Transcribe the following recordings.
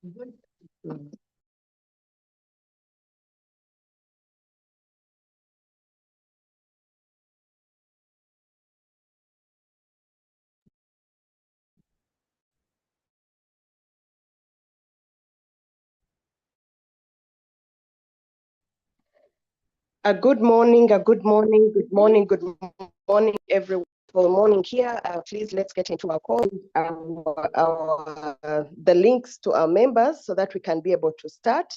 Good morning, good morning, good morning, good morning, everyone. Good morning here. Please, let's get into our call. The links to our members so that we can be able to start.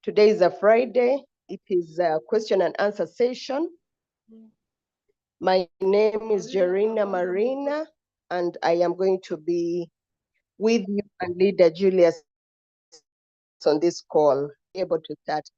Today is a Friday. It is a question and answer session. My name is Jorina Marina, and I am going to be with you and leader Julius on this call. Be able to start.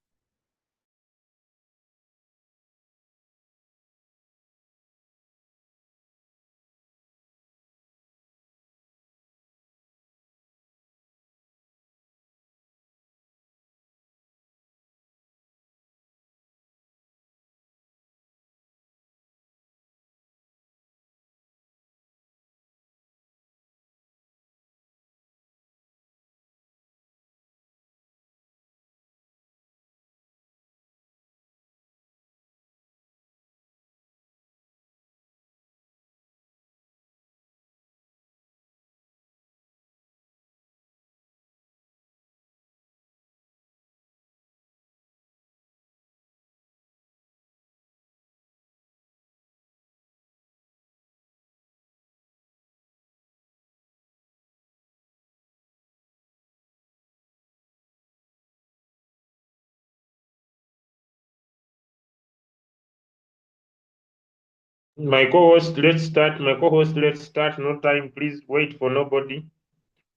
My co-host, let's start. My co-host, let's start. No time, please wait for nobody.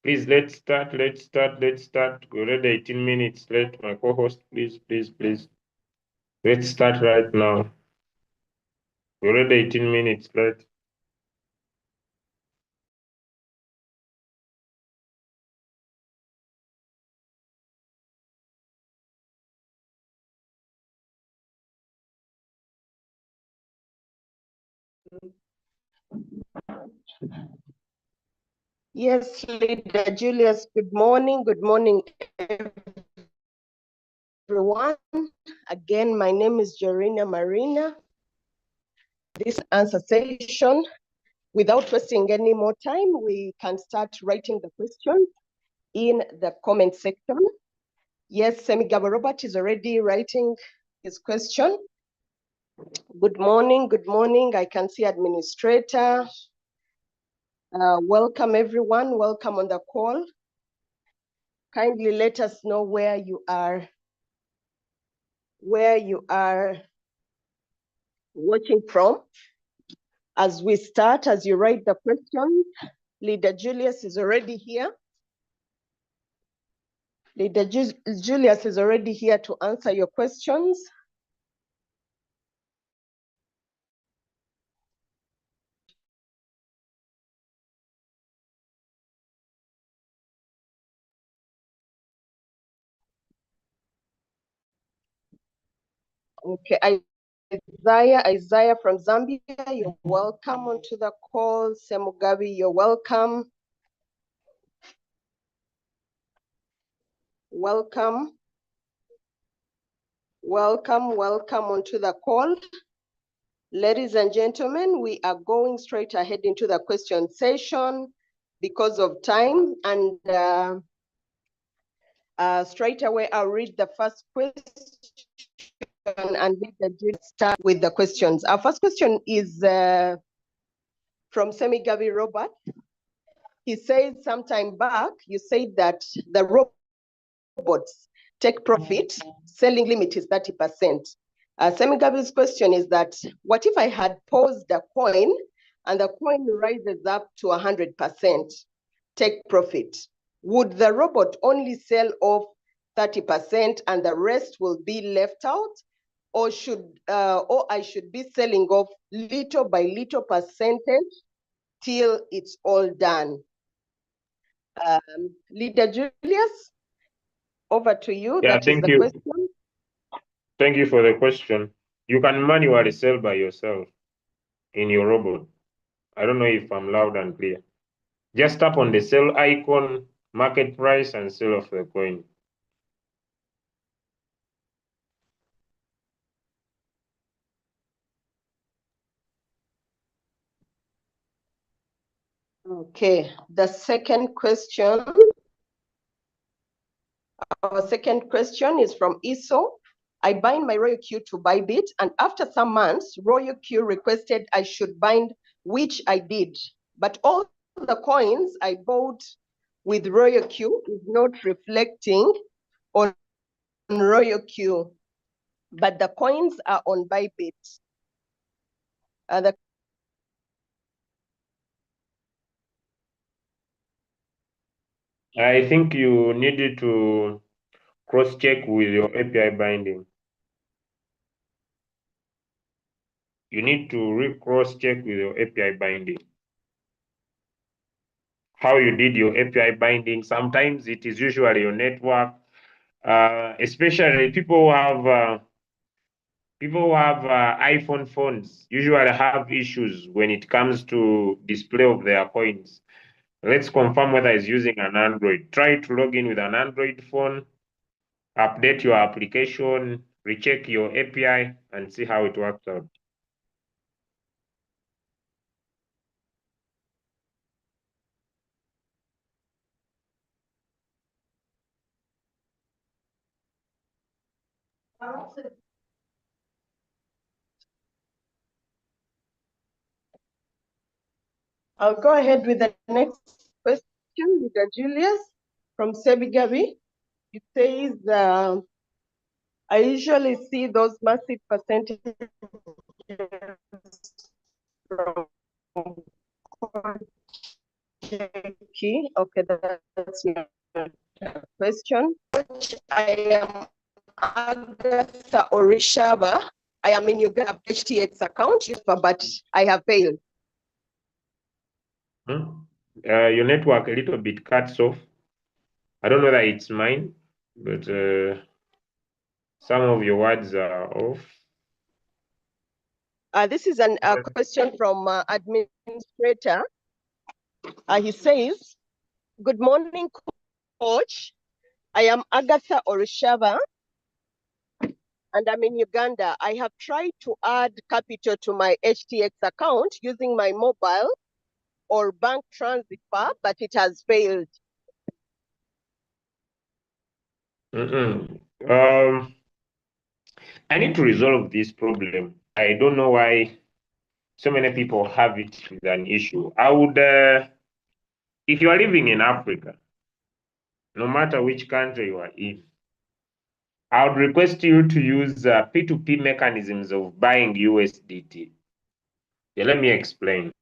Please, let's start. We're already 18 minutes late. My co-host, please. Let's start right now. We're already 18 minutes late. Yes, leader Julius, good morning. Good morning, everyone. Again, my name is Jorina Marina. This answer session, without wasting any more time, we can start writing the questions in the comment section. Yes, Semigabo Robert is already writing his question. Good morning. I can see administrator. Welcome, everyone. Welcome on the call. Kindly let us know where you are watching from. As we start, as you write the questions, Leader Julius is already here. Leader Julius is already here to answer your questions. Okay, Isaiah from Zambia, you're welcome onto the call. Semugabi, you're welcome. Welcome onto the call. Ladies and gentlemen, we are going straight ahead into the question session because of time, and straight away I'll read the first question and start with the questions. Our first question is from Semigavi Robert. He said sometime back, you said that the robots take profit, selling limit is 30%. Semigavi's question is that, what if I had paused the coin and the coin rises up to 100%, take profit? Would the robot only sell off 30% and the rest will be left out? Or I should be selling off little by little percentage till it's all done? Leader Julius, over to you. Yeah, that is the question. Thank you for the question. You can manually sell by yourself in your robot. I don't know if I'm loud and clear. Just tap on the sell icon market price and sale of the coin. Okay, the second question. Our second question is from Iso. I bind my Royal Q to Bybit, and after some months, Royal Q requested I should bind, which I did. But all the coins I bought with Royal Q is not reflecting on Royal Q, but the coins are on Bybit. I think you needed to cross-check with your API binding. You need to cross-check with your API binding. How you did your API binding. Sometimes it is usually your network, especially people who have iPhone phones usually have issues when it comes to display of their coins. Let's confirm whether it's using an Android. Try to log in with an Android phone, update your application, recheck your API, and see how it works out. I'll go ahead with the next question, Leader Julius from Sebigabi. It says, I usually see those massive percentages from key. Okay, that's my question. I am Agatha Orishaba. I am in Uganda HTX account, but I have failed. Your network a little bit cuts off. I don't know that it's mine, but some of your words are off. This is a question from administrator. He says, good morning, coach. I am Agatha Orishava, and I'm in Uganda. I have tried to add capital to my HTX account using my mobile or bank transfer, but it has failed. I need to resolve this problem. I don't know why so many people have it with an issue. I would, if you are living in Africa, no matter which country you are in, I would request you to use P2P mechanisms of buying USDT. Yeah, let me explain.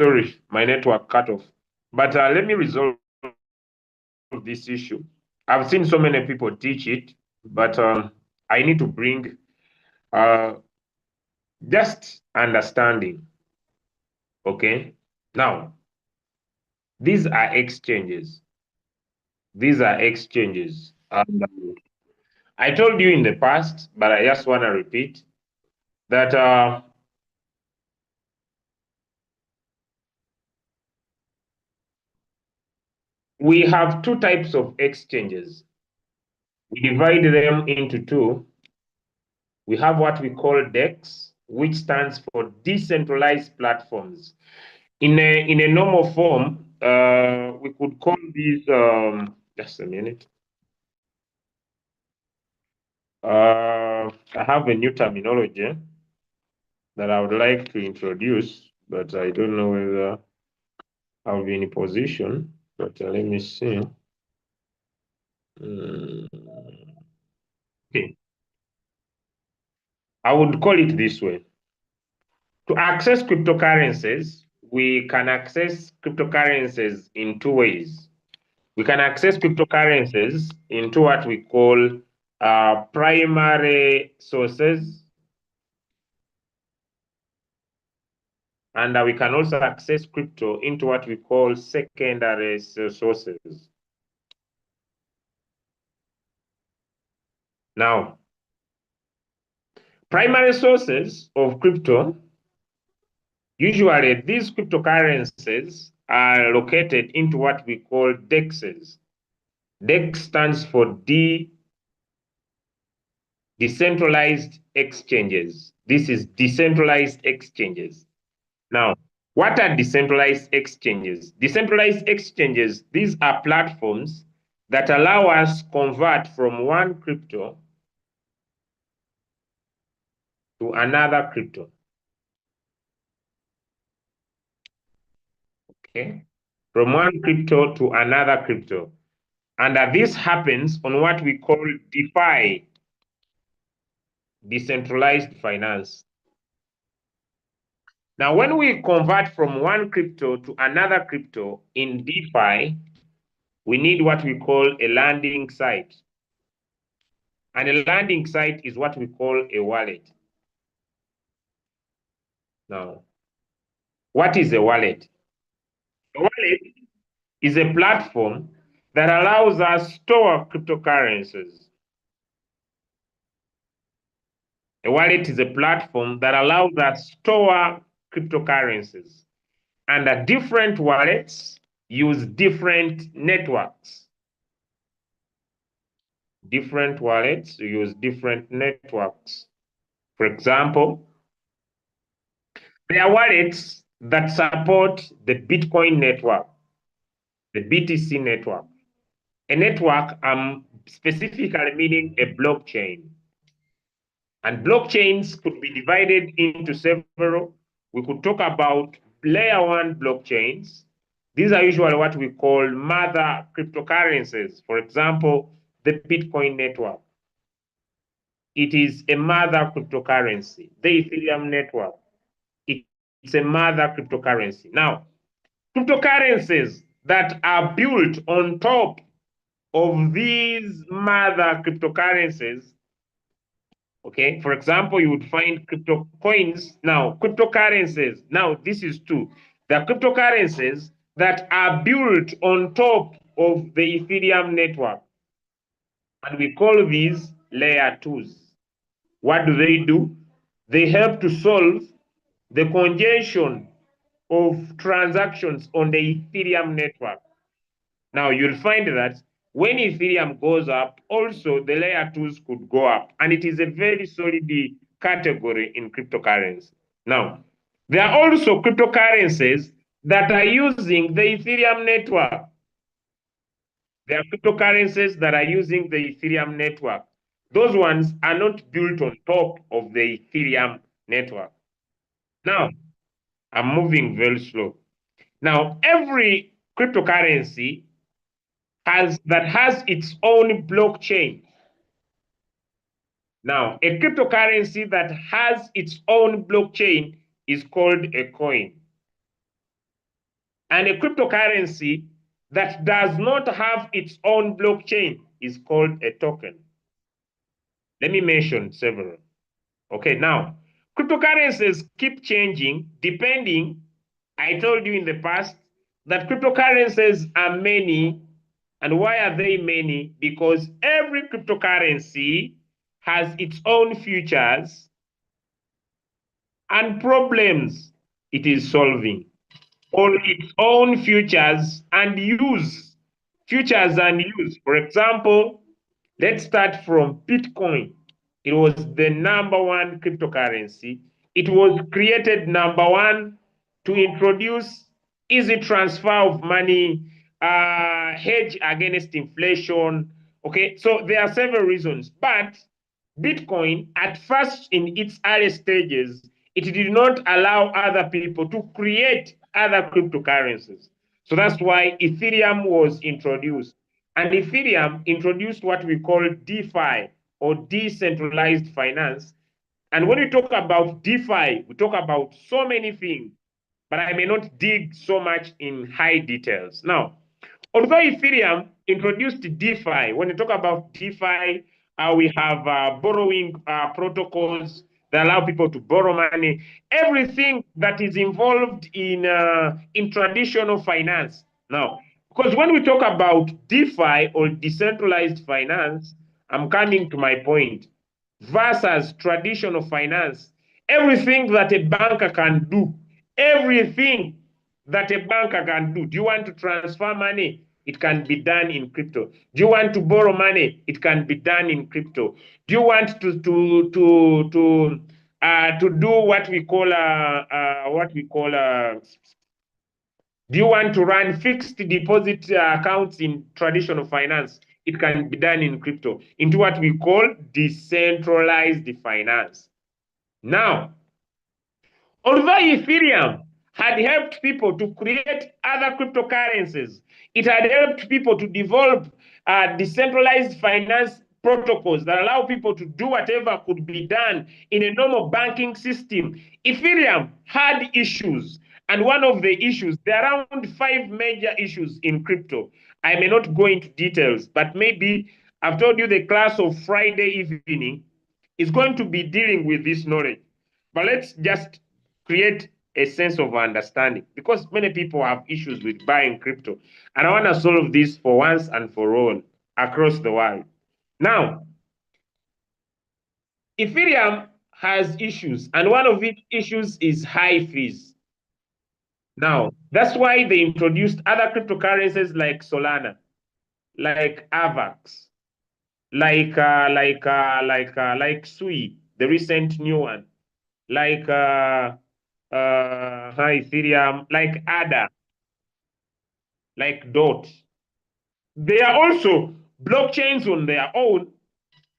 Sorry, my network cut off. But let me resolve this issue. I've seen so many people teach it, but I need to bring just understanding. Okay. Now, these are exchanges. These are exchanges. I told you in the past, but I just want to repeat that we have two types of exchanges. We divide them into two. We have what we call DEX, which stands for decentralized platforms. In a normal form, we could call these just a minute. I have a new terminology that I would like to introduce, but I don't know whether I'll be in a position. But let me see. Okay. I would call it this way. To access cryptocurrencies, we can access cryptocurrencies in two ways. We can access cryptocurrencies into what we call primary sources. And we can also access crypto into what we call secondary sources. Now, primary sources of crypto, usually these cryptocurrencies are located into what we call DEXs. DEX stands for decentralized exchanges. This is decentralized exchanges. Now, what are decentralized exchanges? Decentralized exchanges, these are platforms that allow us convert from one crypto to another crypto. Okay, from one crypto to another crypto. And this happens on what we call DeFi, decentralized finance. Now, when we convert from one crypto to another crypto in DeFi, we need what we call a landing site. And a landing site is what we call a wallet. Now, what is a wallet? A wallet is a platform that allows us to store cryptocurrencies. A wallet is a platform that allows us to store cryptocurrencies. And different wallets use different networks. Different wallets use different networks. For example, there are wallets that support the Bitcoin network, the BTC network. A network, specifically meaning a blockchain. And blockchains could be divided into several. We could talk about layer one blockchains. These are usually what we call mother cryptocurrencies. For example, the Bitcoin network. It is a mother cryptocurrency. The Ethereum network. It's a mother cryptocurrency. Now, cryptocurrencies that are built on top of these mother cryptocurrencies, okay, for example, you would find crypto coins. Now, cryptocurrencies, now this is two. The cryptocurrencies that are built on top of the Ethereum network. And we call these layer twos. What do? They help to solve the congestion of transactions on the Ethereum network. Now, you'll find that when Ethereum goes up, also the layer twos could go up. And it is a very solid category in cryptocurrency. Now, there are also cryptocurrencies that are using the Ethereum network. There are cryptocurrencies that are using the Ethereum network. Those ones are not built on top of the Ethereum network. Now, I'm moving very slow. Now, every cryptocurrency has its own blockchain. Now, a cryptocurrency that has its own blockchain is called a coin. And a cryptocurrency that does not have its own blockchain is called a token. Let me mention several. Okay, now, cryptocurrencies keep changing depending. I told you in the past that cryptocurrencies are many. And why are they many? Because every cryptocurrency has its own features and problems it is solving, or its own features and use. Features and use. For example, let's start from Bitcoin. It was the number one cryptocurrency. It was created number one to introduce easy transfer of money, hedge against inflation. Okay, so there are several reasons, but Bitcoin, at first in its early stages, it did not allow other people to create other cryptocurrencies. So that's why Ethereum was introduced. And Ethereum introduced what we call DeFi, or decentralized finance. And when we talk about DeFi, we talk about so many things, but I may not dig so much in high details. Now, although Ethereum introduced DeFi, when we talk about DeFi, we have borrowing protocols that allow people to borrow money, everything that is involved in traditional finance. Now, because when we talk about DeFi or decentralized finance, I'm coming to my point, versus traditional finance, everything that a banker can do, everything that a banker can do. Do you want to transfer money? It can be done in crypto. Do you want to borrow money? It can be done in crypto. Do you want to do what we call do you want to run fixed deposit accounts in traditional finance? It can be done in crypto, into what we call decentralized finance. Now, although Ethereum had helped people to create other cryptocurrencies, it had helped people to develop decentralized finance protocols that allow people to do whatever could be done in a normal banking system. Ethereum had issues, and one of the issues, there are around 5 major issues in crypto. I may not go into details, but maybe I've told you the class of Friday evening is going to be dealing with this knowledge. But let's just create a sense of understanding, because many people have issues with buying crypto. And I want to solve this for once and for all across the world. Now, Ethereum has issues, and one of its issues is high fees. Now, that's why they introduced other cryptocurrencies like Solana, like Avax, like Sui, the recent new one, like Ethereum, like ADA, like DOT. They are also blockchains on their own,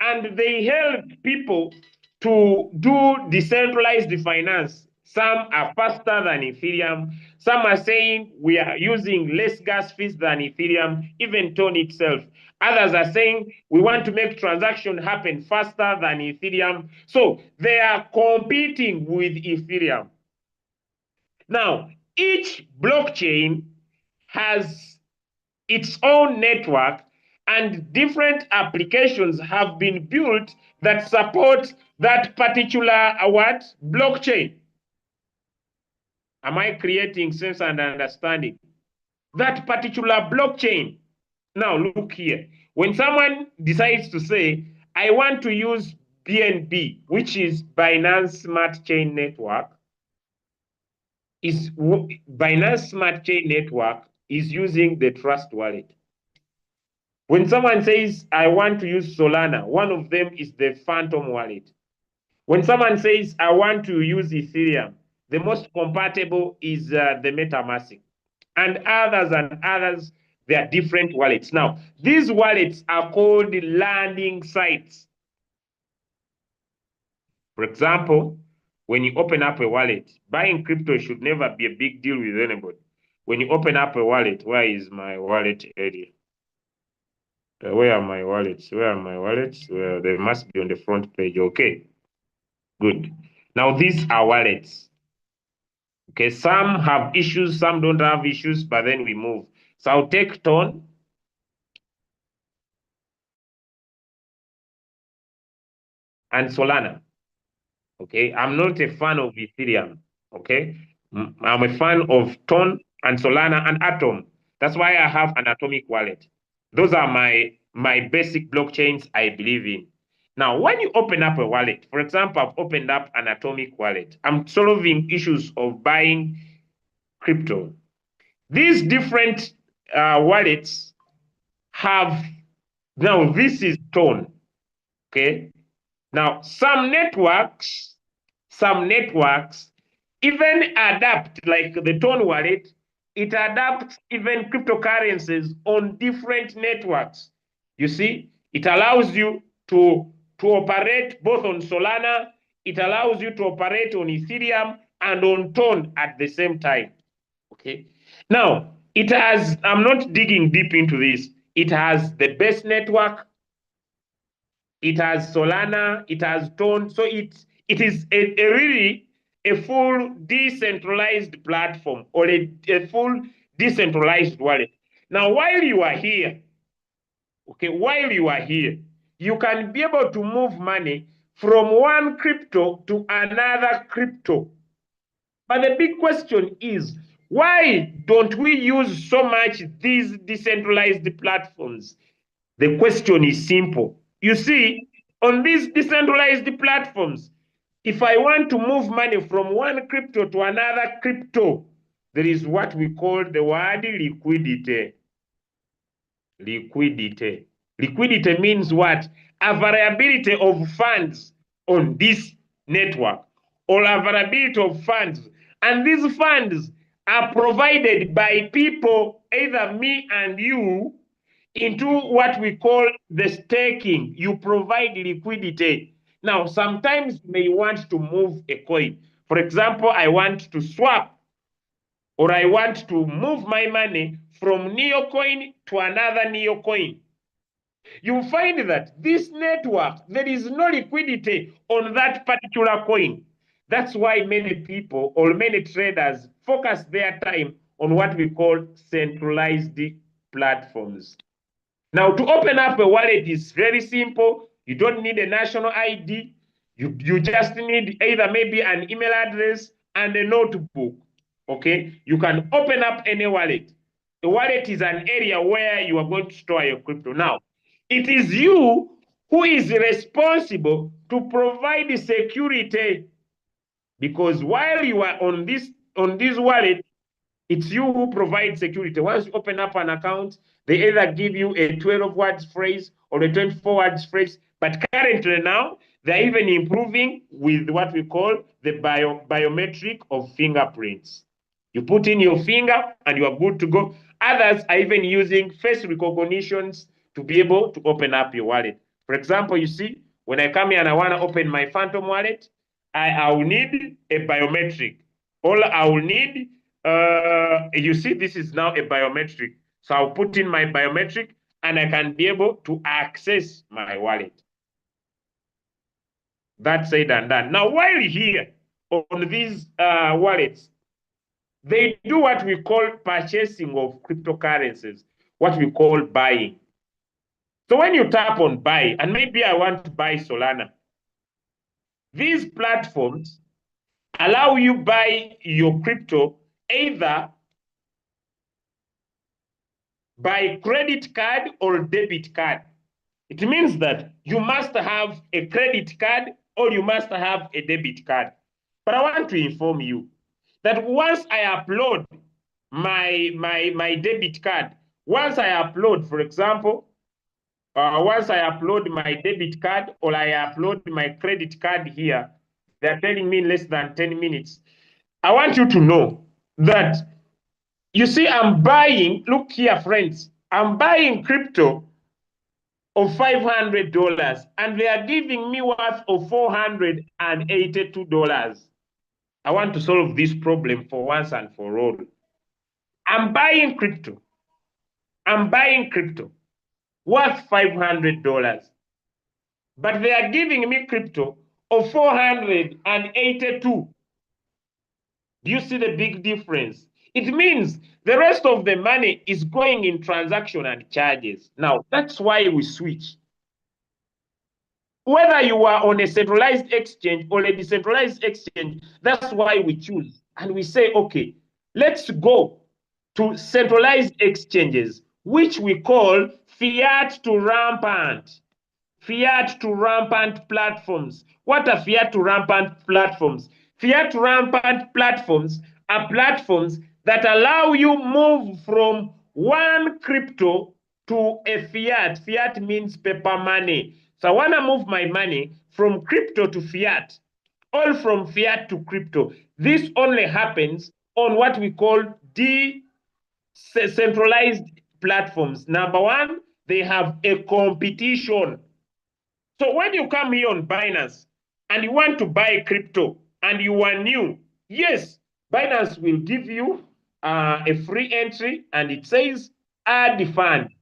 and they help people to do decentralized finance. Some are faster than Ethereum. Some are saying we are using less gas fees than Ethereum, even Ton itself. Others are saying we want to make transaction happen faster than Ethereum. So they are competing with Ethereum. Now, each blockchain has its own network, and different applications have been built that support that particular blockchain. Am I creating sense and understanding? That particular blockchain. Now look here. When someone decides to say, I want to use BNB, which is Binance Smart Chain Network, Binance Smart Chain Network is using the Trust Wallet. When someone says, I want to use Solana, one of them is the Phantom wallet. When someone says, I want to use Ethereum, the most compatible is the MetaMask. And others, they are different wallets. Now, these wallets are called landing sites. For example, when you open up a wallet, buying crypto should never be a big deal with anybody. When you open up a wallet, where is my wallet area? Where are my wallets? Where are my wallets? Well, they must be on the front page. Okay, good. Now, these are wallets. Okay, some have issues, some don't have issues, but then we move. So I'll take Ton. And Solana. Okay, I'm not a fan of Ethereum. Okay, I'm a fan of Ton and Solana and Atom. That's why I have an Atomic wallet. Those are my basic blockchains I believe in. Now, when you open up a wallet, for example, I've opened up an Atomic wallet. I'm solving issues of buying crypto. These different wallets have, now this is Ton, okay? Now, some networks even adapt, like the Ton wallet, it adapts even cryptocurrencies on different networks. You see, it allows you to operate both on Solana, it allows you to operate on Ethereum and on Ton at the same time. Okay. Now, it has, I'm not digging deep into this. It has the base network, it has Solana, it has Ton. So it is a really a full decentralized platform, or a full decentralized wallet. Now, while you are here, okay, while you are here, you can be able to move money from one crypto to another crypto. But the big question is, why don't we use so much these decentralized platforms? The question is simple. You see, on these decentralized platforms, if I want to move money from one crypto to another crypto, there is what we call the word liquidity. Liquidity. Liquidity means what? Availability of funds on this network, or availability of funds. And these funds are provided by people, either me and you, into what we call the staking. You provide liquidity. Now, sometimes you may want to move a coin. For example, I want to swap, or I want to move my money from Neocoin to another Neocoin. You find that this network, there is no liquidity on that particular coin. That's why many people or many traders focus their time on what we call centralized platforms. Now, to open up a wallet is very simple. You don't need a national ID. You just need either maybe an email address and a notebook. Okay? You can open up any wallet. A wallet is an area where you are going to store your crypto. Now, it is you who is responsible to provide the security, because while you are on this wallet, it's you who provides security. Once you open up an account, they either give you a 12 words phrase or a 24 words phrase. But currently now, they're even improving with what we call the biometric of fingerprints. You put in your finger and you are good to go. Others are even using face recognitions to be able to open up your wallet. For example, you see, when I come here and I want to open my Phantom wallet, I will need a biometric. All I will need, you see, this is now a biometric. So I'll put in my biometric and I can be able to access my wallet. That's said and done. Now, while here on these wallets, they do what we call purchasing of cryptocurrencies, what we call buying. So when you tap on buy, and maybe I want to buy Solana, these platforms allow you buy your crypto either by credit card or debit card. It means that you must have a credit card or you must have a debit card. But I want to inform you that once I upload my debit card, once I upload, for example, once I upload my debit card or I upload my credit card here, they're telling me in less than 10 minutes. I want you to know that, you see, I'm buying, look here, friends, I'm buying crypto of $500 and they are giving me worth of $482. I want to solve this problem for once and for all. I'm buying crypto worth $500, but they are giving me crypto of 482. Do you see the big difference? It means the rest of the money is going in transaction and charges. Now, that's why we switch. Whether you are on a centralized exchange or a decentralized exchange, that's why we choose. And we say, okay, let's go to centralized exchanges, which we call fiat to rampant. Fiat to rampant platforms. What are fiat to rampant platforms? Fiat to rampant platforms are platforms that allow you move from one crypto to a fiat. Fiat means paper money. So I want to move my money from crypto to fiat, all from fiat to crypto. This only happens on what we call decentralized platforms. Number one, they have a competition. So when you come here on Binance and you want to buy crypto and you are new, yes, Binance will give you a free entry and it says add the fund.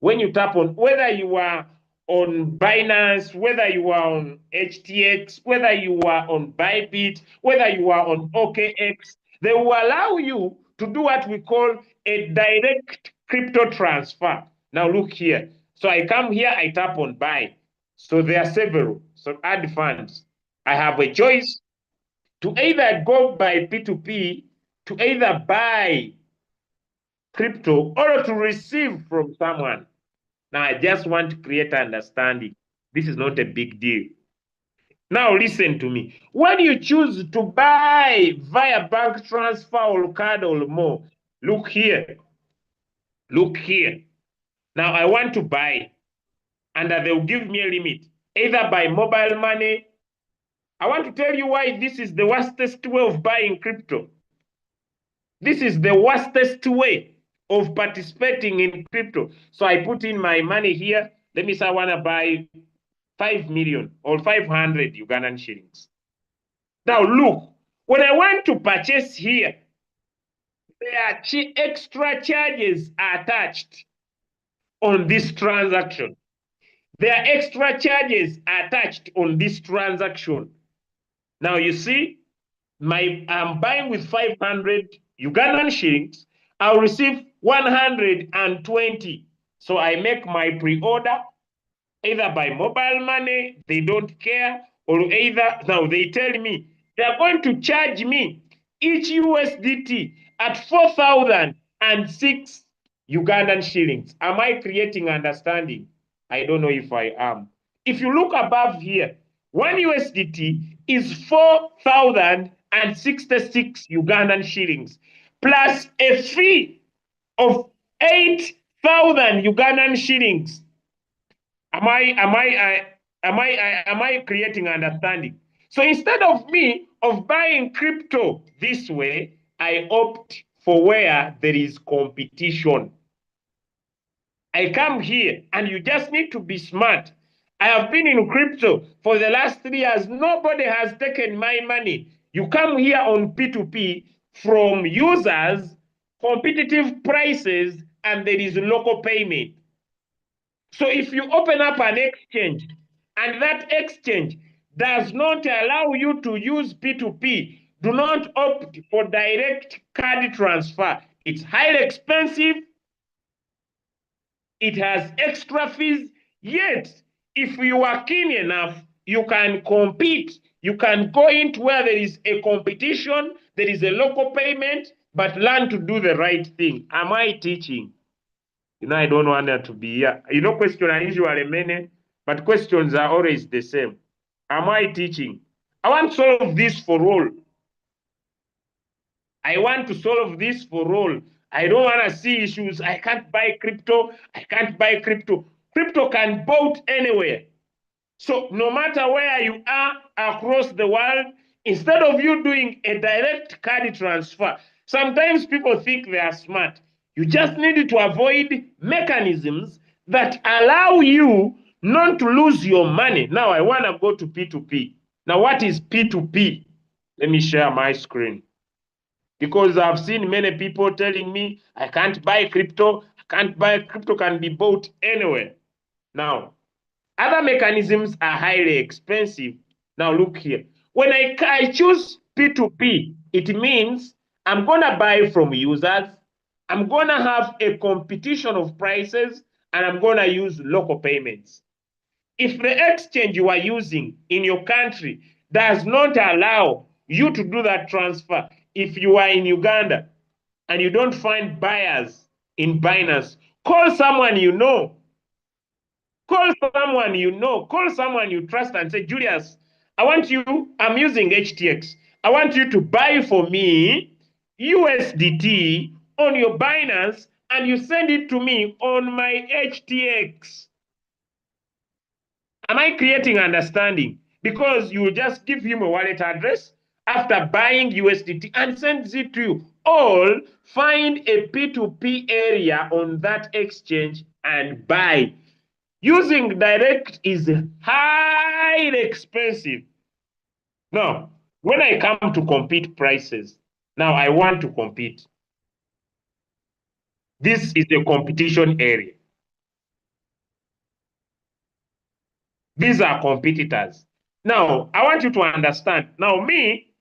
When you tap on, whether you are on Binance, whether you are on HTX, whether you are on Bybit, whether you are on OKX, they will allow you to do what we call a direct crypto transfer. Now look here. So I come here, I tap on buy. So there are several. So add funds. I have a choice to either go by P2P, to either buy crypto or to receive from someone. Now, I just want to create understanding. This is not a big deal. Now, listen to me. When you choose to buy via bank transfer or card or more, look here. Look here. Now, I want to buy, and they will give me a limit, either by mobile money. I want to tell you why this is the worstest way of buying crypto. This is the worstest way of participating in crypto. So I put in my money here. Let me say I want to buy 5 million or 500 Ugandan shillings. Now look, when I want to purchase here, there are extra charges attached on this transaction. There are extra charges attached on this transaction. Now you see, I'm buying with 500 Ugandan shillings. I'll receive 120. So I make my pre-order either by mobile money, they don't care, or either now they tell me they're going to charge me each USDT at 4,006 Ugandan shillings. Am I creating understanding? I don't know if I am. If you look above here, 1 USDT is 4,066 Ugandan shillings plus a fee of 8,000 Ugandan shillings. Am I creating understanding? So instead of me of buying crypto this way, I opt for where there is competition. I come here and you just need to be smart. I have been in crypto for the last 3 years. Nobody has taken my money. You come here on P2P from users, competitive prices, and there is local payment. So if you open up an exchange and that exchange does not allow you to use P2P, do not opt for direct card transfer. It's highly expensive. It has extra fees. Yet, if you are keen enough, you can compete. You can go into where there is a competition, there is a local payment, but learn to do the right thing. Am I teaching? I don't want that to be here. Questions are usually many, but questions are always the same. Am I teaching? I want to solve this for all. I want to solve this for all. I don't want to see issues. I can't buy crypto. I can't buy crypto. Crypto can bought anywhere. So no matter where you are across the world, instead of you doing a direct card transfer, sometimes people think they are smart. You just need to avoid mechanisms that allow you not to lose your money. Now I want to go to P2P. Now what is P2P? Let me share my screen. Because I've seen many people telling me, I can't buy crypto. I can't buy crypto, can be bought anywhere. Now, other mechanisms are highly expensive. Now look here. When I choose P2P, it means I'm going to buy from users. I'm going to have a competition of prices, and I'm going to use local payments. If the exchange you are using in your country does not allow you to do that transfer, if you are in Uganda and you don't find buyers in Binance, call someone you know. Call someone you know, call someone you trust and say, Julius, I'm using HTX. I want you to buy for me USDT on your Binance and you send it to me on my HTX. Am I creating understanding? Because you just give him a wallet address after buying USDT and sends it to you. Or find a P2P area on that exchange and buy. Using direct is highly expensive. Now, when I come to compete prices, now I want to compete. This is a competition area. These are competitors. Now, I want you to understand. Now, me,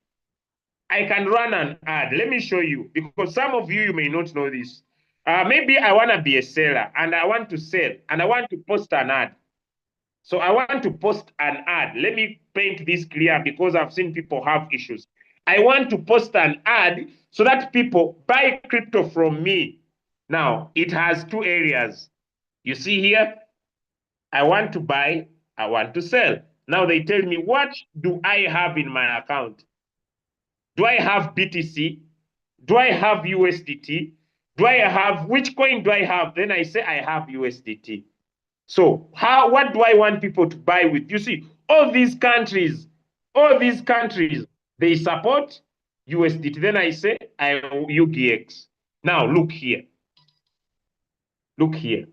I can run an ad. Let me show you, because some of you may not know this. Maybe I want to be a seller and I want to sell and I want to post an ad. So I want to post an ad. Let me paint this clear because I've seen people have issues. I want to post an ad so that people buy crypto from me. Now, it has two areas. You see here, I want to buy, I want to sell. Now they tell me, what do I have in my account? Do I have BTC? Do I have USDT? Which coin do I have? Then I say I have USDT. So what do I want people to buy with? You see, all these countries, they support USDT. Then I say I UGX. Now look here. Look here.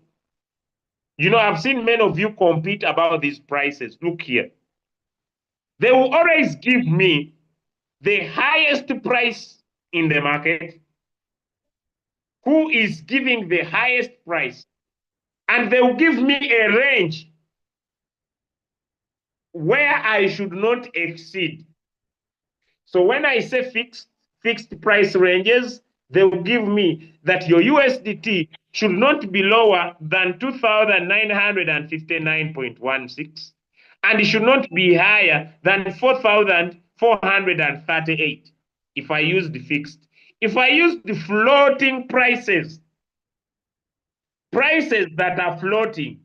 You know, I've seen many of you compete about these prices. Look here. They will always give me the highest price in the market. Who is giving the highest price? And they will give me a range where I should not exceed. So when I say fixed price ranges, they will give me that your USDT should not be lower than 2,959.16, and it should not be higher than 4,438 if I use the fixed. If I use the floating prices that are floating,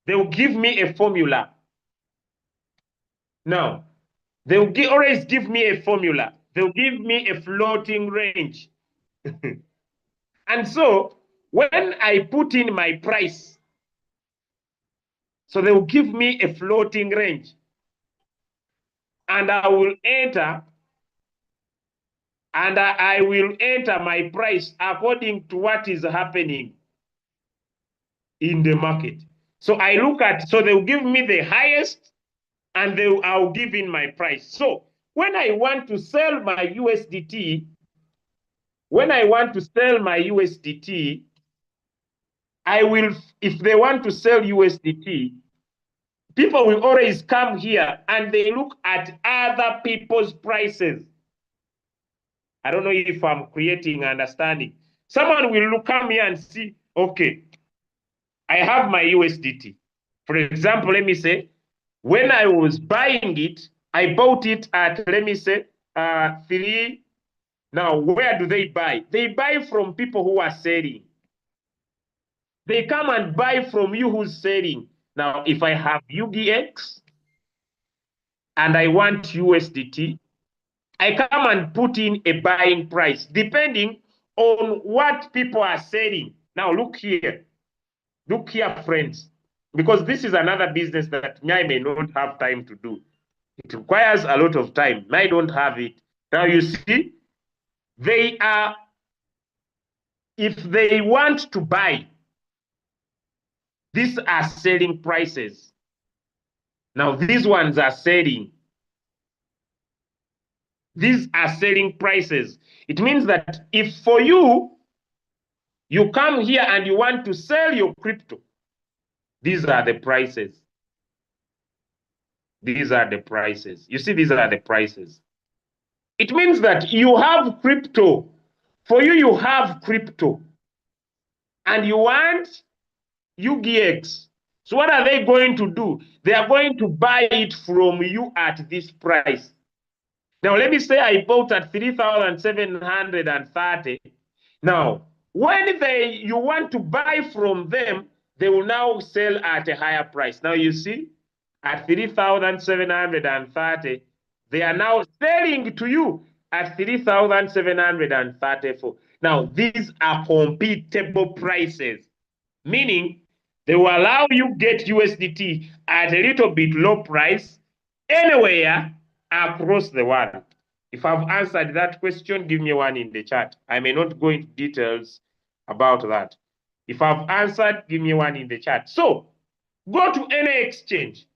they will give me a formula. Now, they will always give me a formula. They'll give me a floating range. And so when I put in my price, so they will give me a floating range. And I will enter, and I will enter my price according to what is happening in the market. So I look at, so they will give me the highest, and I'll give in my price. So when I want to sell my USDT, I will, if they want to sell USDT, people will always come here and they look at other people's prices. I don't know if I'm creating understanding. Someone will come here and see, okay, I have my USDT. For example, let me say, when I was buying it, I bought it at, let me say, 3. Now, where do they buy? They buy from people who are selling. They come and buy from you who's selling. Now, if I have UGX and I want USDT, I come and put in a buying price depending on what people are selling. Now, look here. Look here, friends, because this is another business that I may not have time to do. It requires a lot of time. I don't have it. Now, you see, they are, if they want to buy, these are selling prices. Now, these ones are selling. These are selling prices. It means that if for you, you come here and you want to sell your crypto, these are the prices. These are the prices. You see, these are the prices. It means that you have crypto. For you, you have crypto. And you want UGX. So what are they going to do? They are going to buy it from you at this price. Now, let me say I bought at 3,730. Now, when you want to buy from them, they will now sell at a higher price. Now, you see, at 3,730, they are now selling to you at 3,734. Now, these are compatible prices, meaning they will allow you get USDT at a little bit low price anywhere across the world. If I've answered that question, give me one in the chat. I may not go into details about that. If I've answered, give me one in the chat. So, go to any exchange.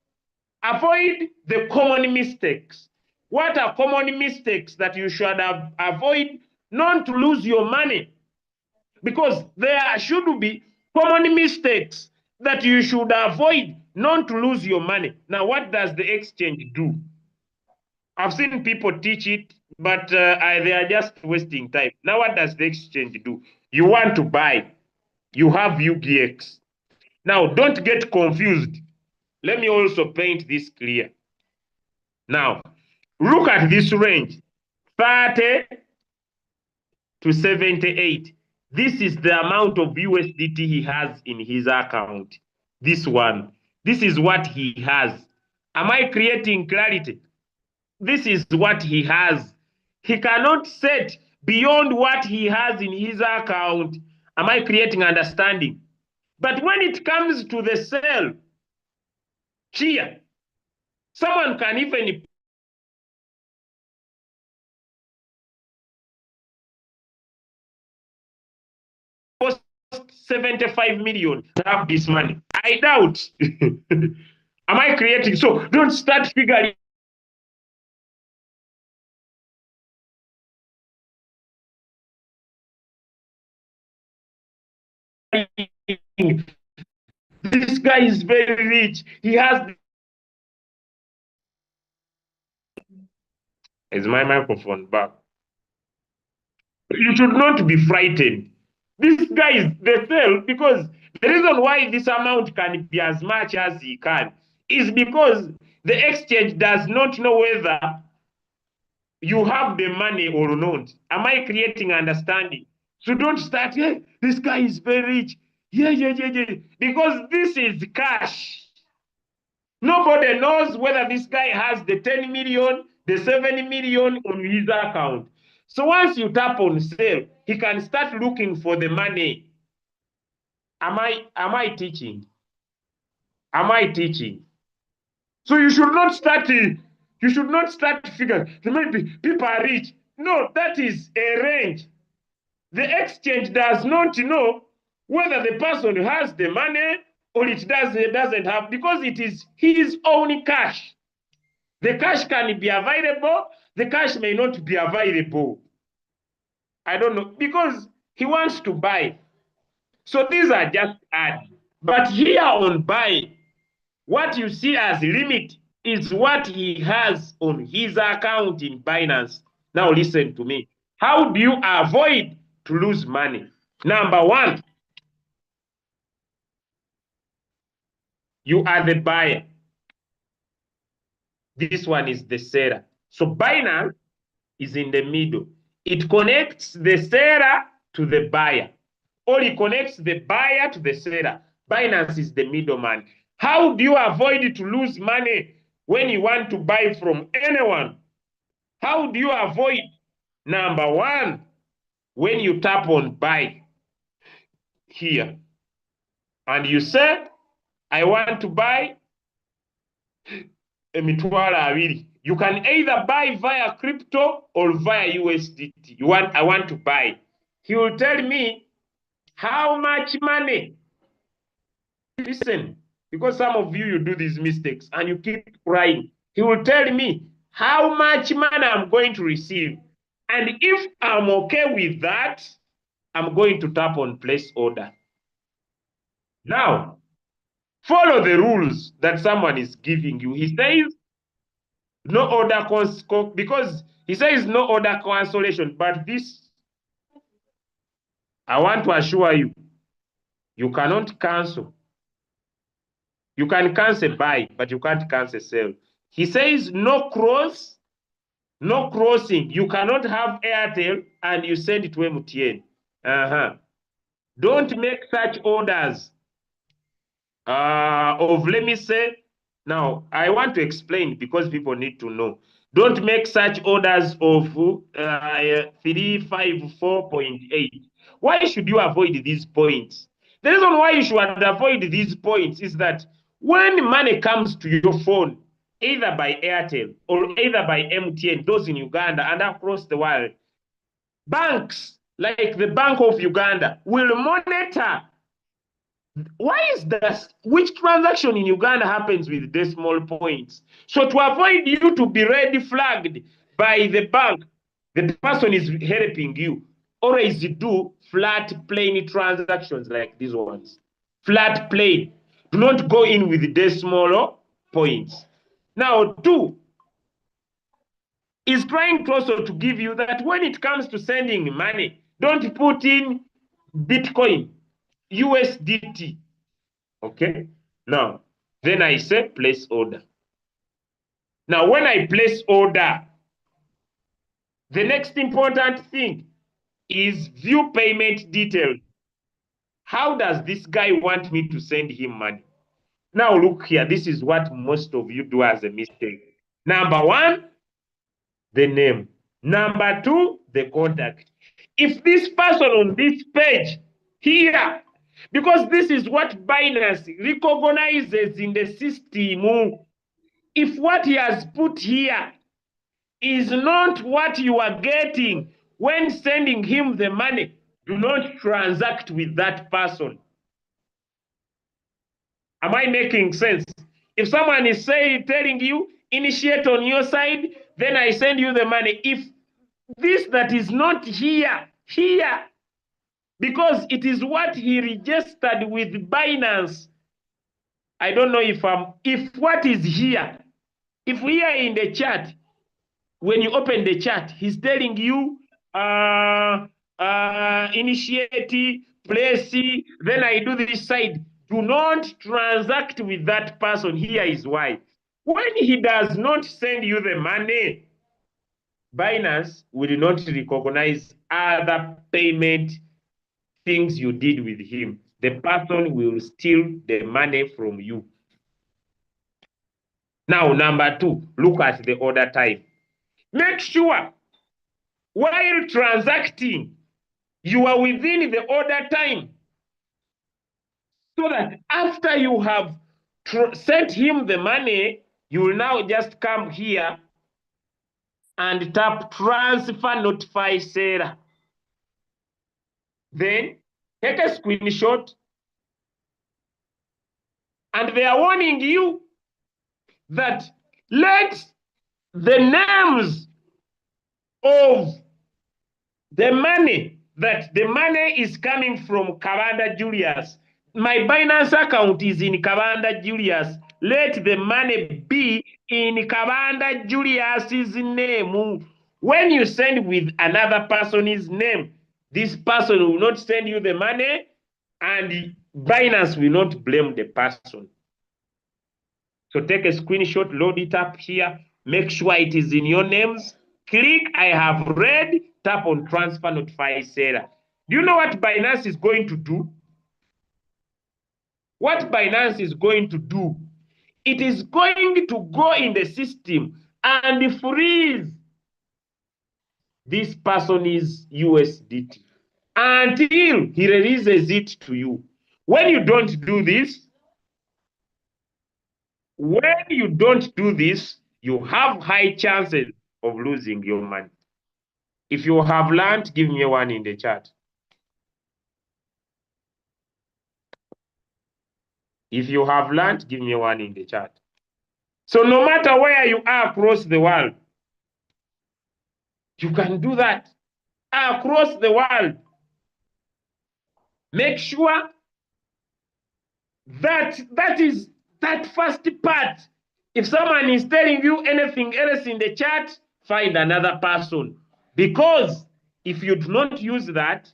Avoid the common mistakes. What are common mistakes that you should avoid not to lose your money? Because there should be common mistakes that you should avoid not to lose your money. Now, what does the exchange do? I've seen people teach it, but they are just wasting time. Now, what does the exchange do? You want to buy, you have UGX. Now, don't get confused. let me also paint this clear. Now, look at this range, 30 to 78. This is the amount of USDT he has in his account. This one. This is what he has. Am I creating clarity? This is what he has. He cannot set beyond what he has in his account. Am I creating understanding? But when it comes to the sale, here, someone can even post 75 million to have this money. I doubt. Am I creating? So don't start figuring. This guy is very rich. He has. Is my microphone back? You should not be frightened. This guy is the sale because the reason why this amount can be as much as he can is because the exchange does not know whether you have the money or not. Am I creating understanding? So don't start, yeah, this guy is very rich. Yeah. Because this is cash. Nobody knows whether this guy has the 10 million, the 7 million on his account. So once you tap on sale, he can start looking for the money. Am I teaching? Am I teaching? So you should not start figuring, maybe people are rich. No, that is a range. The exchange does not know whether the person has the money or it doesn't have, because it is his own cash. The cash can be available, the cash may not be available. I don't know, because he wants to buy. So these are just ads. But here on buy, what you see as limit is what he has on his account in Binance. Now listen to me. How do you avoid to lose money? Number one, you are the buyer. This one is the seller. So Binance is in the middle. It connects the seller to the buyer, or it connects the buyer to the seller. Binance is the middleman. How do you avoid to lose money when you want to buy from anyone? How do you avoid? Number one, when you tap on buy here and you say, I want to buy emitwalo abiri. You can either buy via crypto or via USDT. I want to buy. He will tell me how much money. Listen, because some of you do these mistakes and you keep crying. He will tell me how much money I'm going to receive. And if I'm okay with that, I'm going to tap on place order. Now, follow the rules that someone is giving you. He says no order because he says no order cancellation, but this, I want to assure you, you cannot cancel. You can cancel buy, but you can't cancel sell. He says no crossing. You cannot have Airtel and you send it to MTN. Don't make such orders let me say, now I want to explain because people need to know. Don't make such orders of 354.8. Why should you avoid these points? The reason why you should avoid these points is that when money comes to your phone, either by Airtel or either by MTN, those in Uganda and across the world, banks like the Bank of Uganda will monitor why is that? Which transaction in Uganda happens with decimal points? So to avoid you to be red flagged by the bank, the person is helping you. Always do flat plain transactions like these ones. Flat plain. Do not go in with decimal points. Now, two is trying to also to give you that when it comes to sending money, don't put in Bitcoin, USDT. Okay, now Then I say place order. Now, when I place order, the next important thing is view payment details. How does this guy want me to send him money? Now, look here. This is what most of you do as a mistake. Number one, the name. Number two, the contact. If this person on this page here, because this is what Binance recognizes in the system, if what he has put here is not what you are getting when sending him the money, do not transact with that person. Am I making sense? If someone is telling you, initiate on your side, then I send you the money. If this that is not here, because it is what he registered with Binance. I don't know if what is here, if we are in the chat, when you open the chat, he's telling you initiate, place, then I do this side. Do not transact with that person. Here is why. When he does not send you the money, Binance will not recognize other payment things you did with him. The person will steal the money from you. Now, number two, look at the order time. Make sure while transacting, you are within the order time, so that after you have sent him the money, you will now just come here and tap transfer notify seller. Then take a screenshot, and they are warning you that let the names of the money, that the money is coming from Kabanda Julius. My Binance account is in Kabanda Julius. Let the money be in Kabanda Julius's name. When you send with another person's name, this person will not send you the money, and Binance will not blame the person. So take a screenshot, load it up here, make sure it is in your names. Click I have read, tap on transfer notify seller. Do you know what Binance is going to do? What Binance is going to do, it is going to go in the system and freeze this person's USDT until he releases it to you. When you don't do this, you have high chances of losing your money. If you have learned, give me one in the chat. If you have learned, give me one in the chat. So no matter where you are across the world, you can do that across the world. Make sure that that first part. If someone is telling you anything else in the chat, find another person. Because if you do not use that,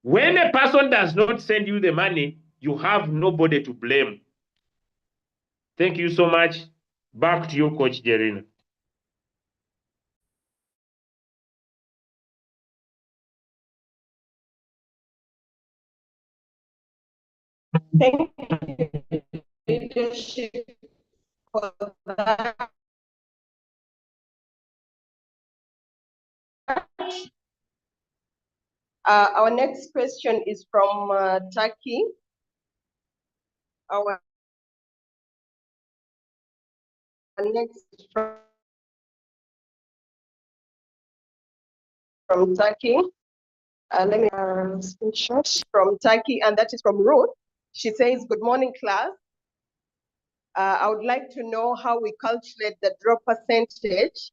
when a person does not send you the money, you have nobody to blame. Thank you so much. Back to you, Coach Jerina. Thank you, leadership, for that. Our next question is from Turkey. Our next from Turkey. Let me screenshot from Turkey, and that is from Ruth. She says, "Good morning, class. I would like to know how we calculate the drop percentage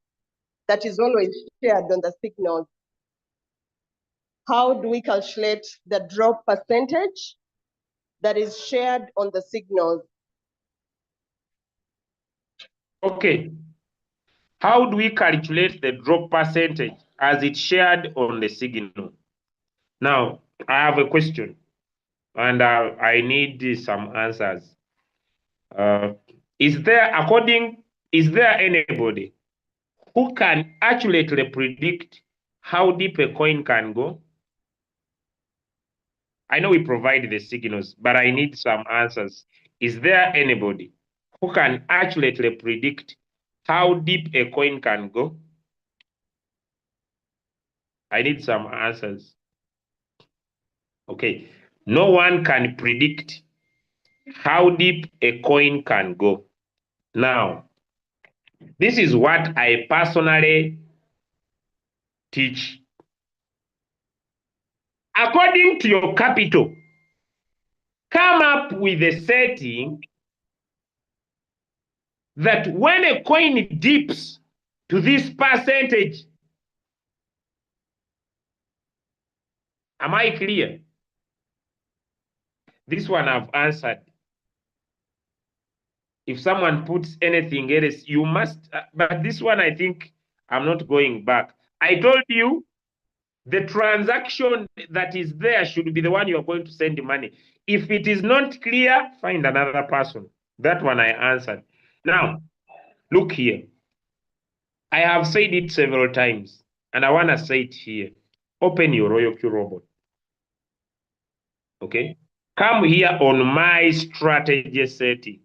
that is always shared on the signals. How do we calculate the drop percentage that is shared on the signals?" Okay. How do we calculate the drop percentage as it's shared on the signal? Now, I have a question, and I need some answers. Is there anybody who can accurately predict how deep a coin can go? I know we provide the signals, but I need some answers. Is there anybody who can accurately predict how deep a coin can go? I need some answers. Okay. No one can predict how deep a coin can go. Now, this is what I personally teach. According to your capital, come up with a setting that when a coin dips to this percentage, am I clear? This one I've answered. If someone puts anything else, you must, but this one I think I'm not going back. I told you the transaction that is there should be the one you're going to send the money. If it is not clear, find another person. That one I answered. Now, look here. I have said it several times, and I want to say it here. Open your Royal Q robot. Okay? Come here on my strategy setting.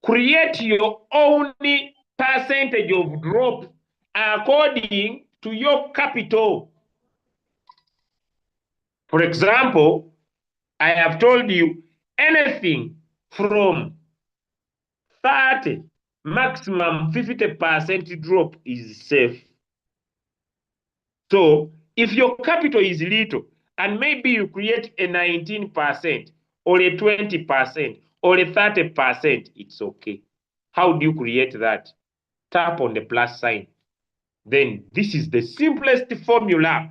Create your own percentage of drop according to your capital. For example, I have told you anything from 30, maximum 50% drop is safe. So if your capital is little and maybe you create a 19% or a 20% or a 30%, it's okay. How do you create that? Tap on the plus sign. Then this is the simplest formula.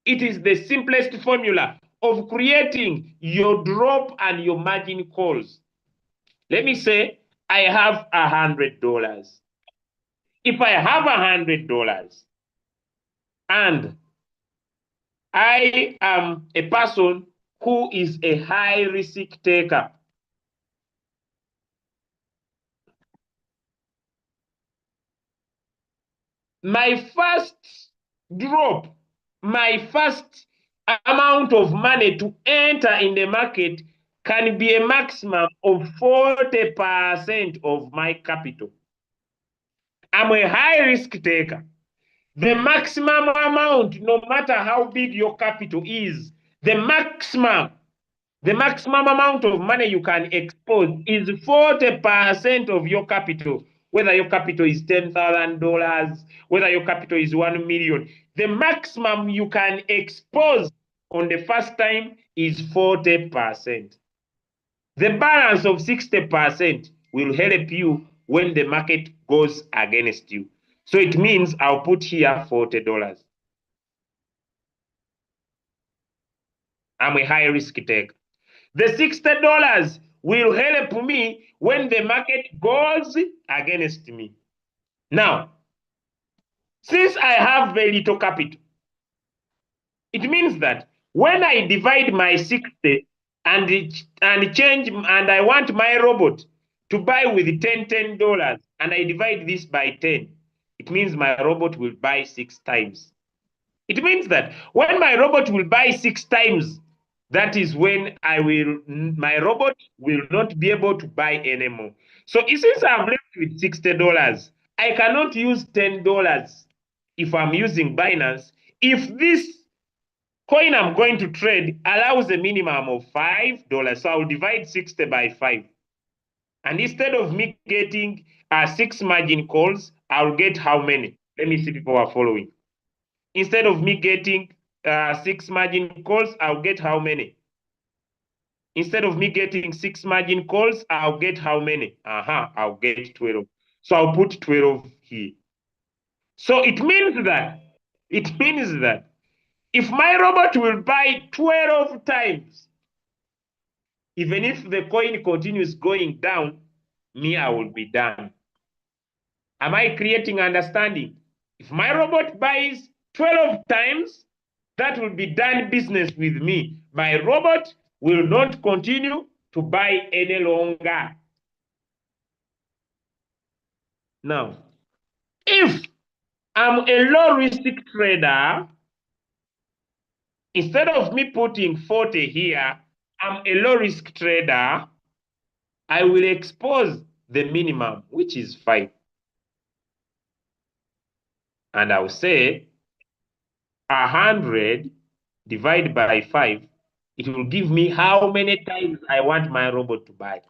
It is the simplest formula of creating your drop and your margin calls. Let me say I have $100. If I have $100 and I am a person who is a high risk taker, my first drop, my first amount of money to enter in the market can be a maximum of 40% of my capital. I'm a high risk taker. The maximum amount, no matter how big your capital is, the maximum amount of money you can expose is 40% of your capital. Whether your capital is $10,000, whether your capital is 1 million, the maximum you can expose on the first time is 40%. The balance of 60% will help you when the market goes against you. So it means I'll put here $40. I'm a high risk taker. The $60 will help me when the market goes against me. Now, since I have very little capital, it means that when I divide my 60 and change, and I want my robot to buy with $10, and I divide this by 10, it means my robot will buy 6 times. It means that when my robot will buy 6 times, that is when my robot will not be able to buy anymore. So since I'm left with $60, I cannot use $10 if I'm using Binance. If this coin I'm going to trade allows a minimum of $5, so I'll divide 60 by 5. And instead of me getting 6 margin calls, I'll get how many? Let me see if people are following. Instead of me getting 6 margin calls, I'll get how many? Instead of me getting 6 margin calls, I'll get how many? I'll get 12. So I'll put 12 here. So it means that if my robot will buy 12 times, even if the coin continues going down, me, I will be done. Am I creating understanding? If my robot buys 12 times, that will be done business with me. My robot will not continue to buy any longer. Now, if I'm a low risk trader, instead of me putting 40 here, I'm a low risk trader, I will expose the minimum, which is 5. And I'll say 100 divided by 5, it will give me how many times I want my robot to buy.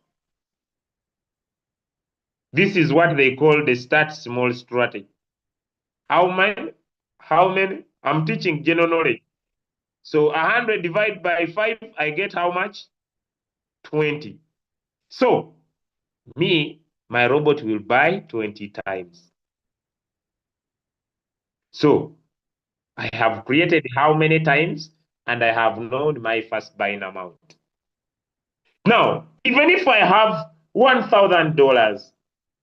This is what they call the start small strategy. How many? I'm teaching general knowledge. So 100 divided by 5, I get how much? 20. So my robot will buy 20 times. So I have created how many times, and I have known my first buying amount. Now, even if I have $1,000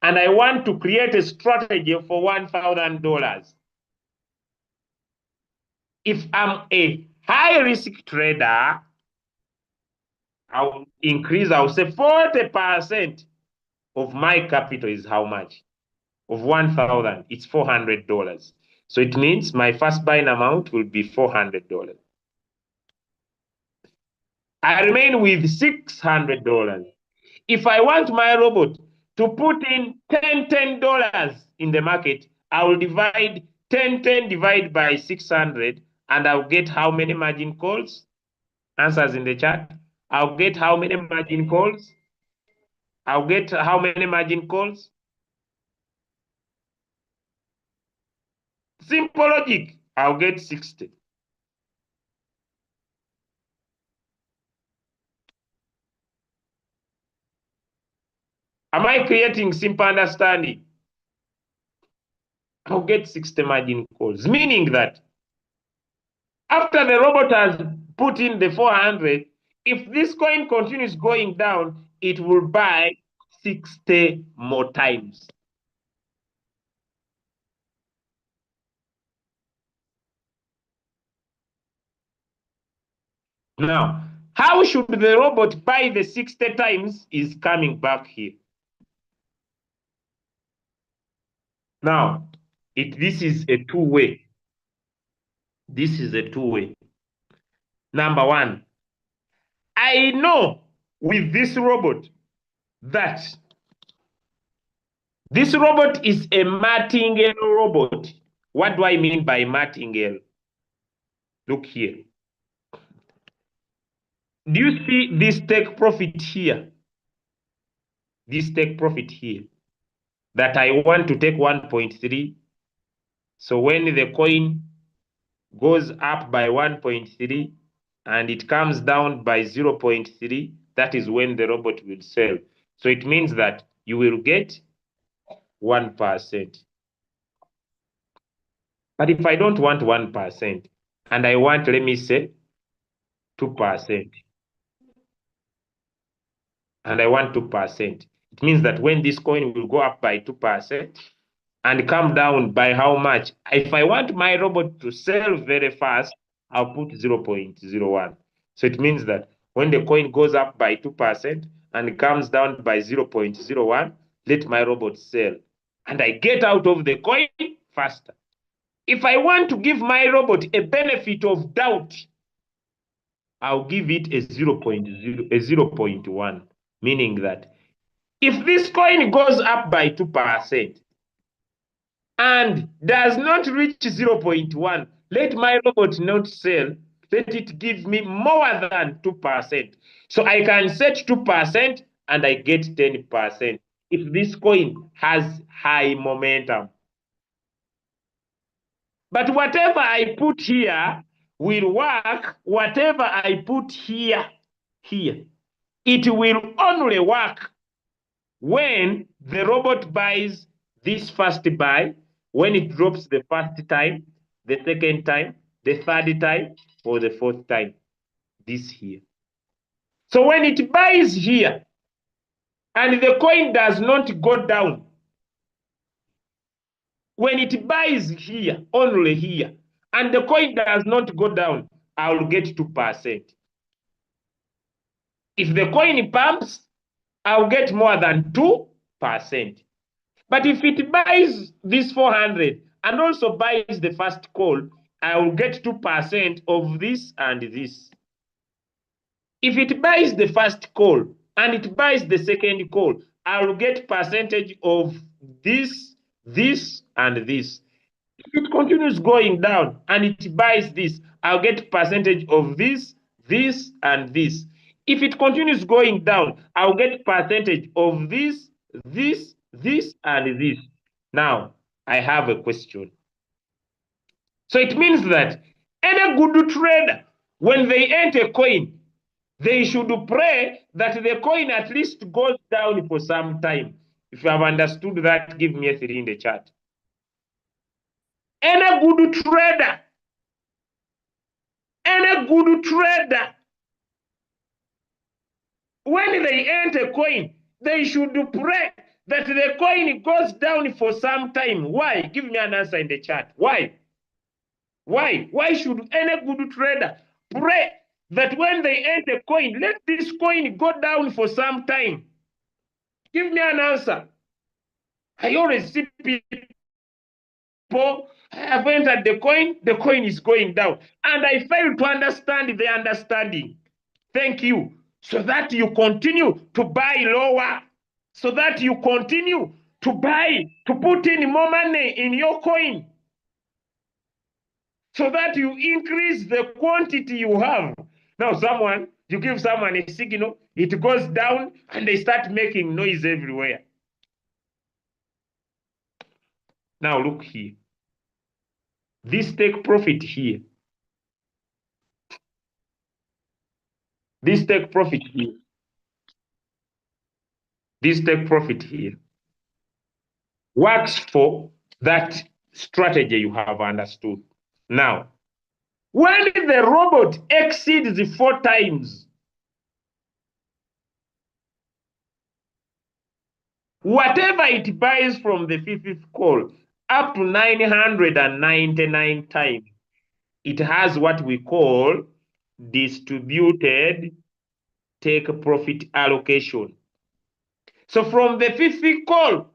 and I want to create a strategy for $1,000, if I'm a high risk trader, I'll say 40% of my capital is how much? Of 1,000, it's $400. So it means my first buying amount will be $400. I remain with $600. If I want my robot to put in $10 in the market, I will divide 10 divided by 600, and I'll get how many margin calls? Answers in the chat. I'll get how many margin calls? I'll get how many margin calls? Simple logic. I'll get 60. Am I creating simple understanding? I'll get 60 margin calls, meaning that after the robot has put in the 400, if this coin continues going down, it will buy 60 more times. Now, how should the robot buy the 60 times is coming back here. Now, this is a two-way. This is a two-way. Number one, I know with this robot that this robot is a martingale robot. What do I mean by martingale? Look here. Do you see this take profit here? This take profit here. That I want to take 1.3. So when the coin goes up by 1.3 and it comes down by 0.3, that is when the robot will sell. So it means that you will get 1%. But if I don't want 1% and I want, let me say, 2%, and I want 2%, it means that when this coin will go up by 2% and come down by how much? If I want my robot to sell very fast, I'll put 0.01. So it means that when the coin goes up by 2% and comes down by 0.01, let my robot sell. And I get out of the coin faster. If I want to give my robot a benefit of doubt, I'll give it a 0.1, meaning that if this coin goes up by 2% and does not reach 0.1, let my robot not sell. Let it give me more than 2%. So I can set 2% and I get 10% if this coin has high momentum. But whatever I put here will work. Whatever I put here, it will only work when the robot buys this first buy, when it drops the first time, the second time, the third time, or the fourth time, this here. So when it buys here and the coin does not go down, when it buys here, only here, and the coin does not go down, I will get 2%. If the coin pumps, I'll get more than 2%. But if it buys this 400 and also buys the first call, I will get 2% of this and this. If it buys the first call and it buys the second call, I will get percentage of this, this, and this. If it continues going down and it buys this, I'll get percentage of this, this, and this. If it continues going down, I'll get percentage of this, this, this, and this. Now, I have a question. So it means that any good trader, when they enter a coin, they should pray that the coin at least goes down for some time. If you have understood that, give me a 3 in the chat. Any good trader, when they enter coin, they should pray that the coin goes down for some time. Why? Give me an answer in the chat. Why? Why? Why should any good trader pray that when they enter coin, let this coin go down for some time? Give me an answer. I always see people have entered the coin is going down. And I fail to understand the understanding. Thank you. So that you continue to buy lower. So that you continue to buy, to put in more money in your coin. So that you increase the quantity you have. Now you give someone a signal, it goes down and they start making noise everywhere. Now look here. This take profit here. This take profit here. This take profit here. Works for that strategy you have understood. Now, when the robot exceeds 4 times, whatever it buys from the fifth call up to 999 times, it has what we call distributed take profit allocation. So from the fifth call,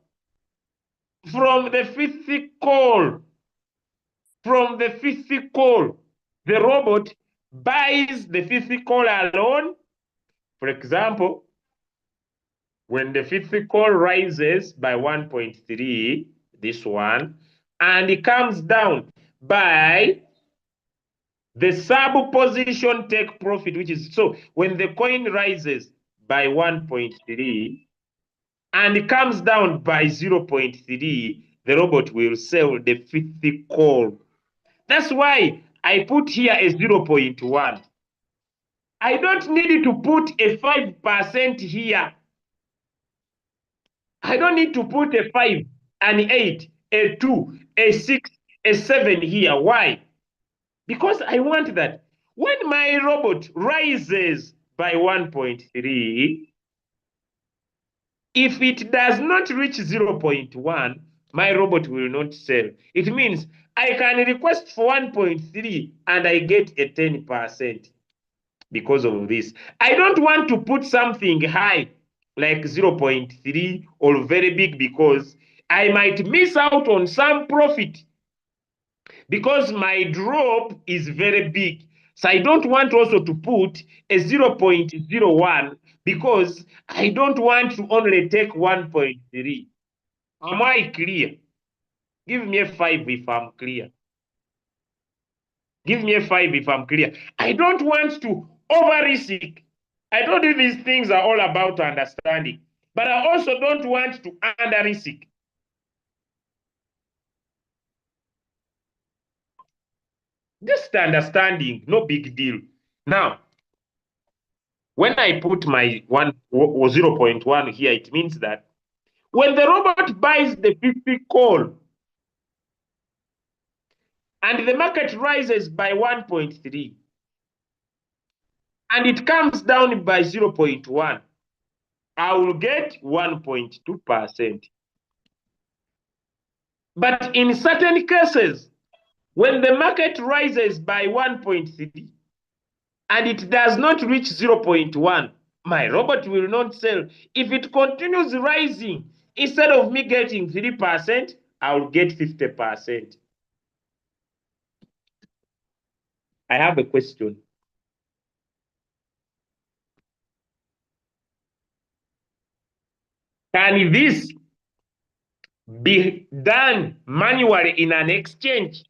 the robot buys the fifth call alone. For example, when the fifth call rises by 1.3, this one, and it comes down by the sub position take profit, which is, so when the coin rises by 1.3 and it comes down by 0.3, the robot will sell the fifth call. That's why I put here a 0.1. I don't need to put a 5% here. I don't need to put a 5, an 8, a 2, a 6, a 7 here. Why? Because I want that when my robot rises by 1.3, if it does not reach 0.1, my robot will not sell. It means I can request for 1.3 and I get a 10% because of this. I don't want to put something high like 0.3 or very big because I might miss out on some profit because my drop is very big. So I don't want also to put a 0.01 because I don't want to only take 1.3. Am I clear? Give me a 5 if I'm clear. Give me a 5 if I'm clear. I don't want to over-risk. I don't think these things are all about understanding, but I also don't want to under-risk. Just understanding, no big deal. Now, when I put my 0.1 here, it means that when the robot buys the 50 call and the market rises by 1.3 and it comes down by 0.1, I will get 1.2%. But in certain cases, when the market rises by 1.3 and it does not reach 0.1, my robot will not sell. If it continues rising, instead of me getting 3%, I'll get 50%. I have a question. Can this be done manually in an exchange?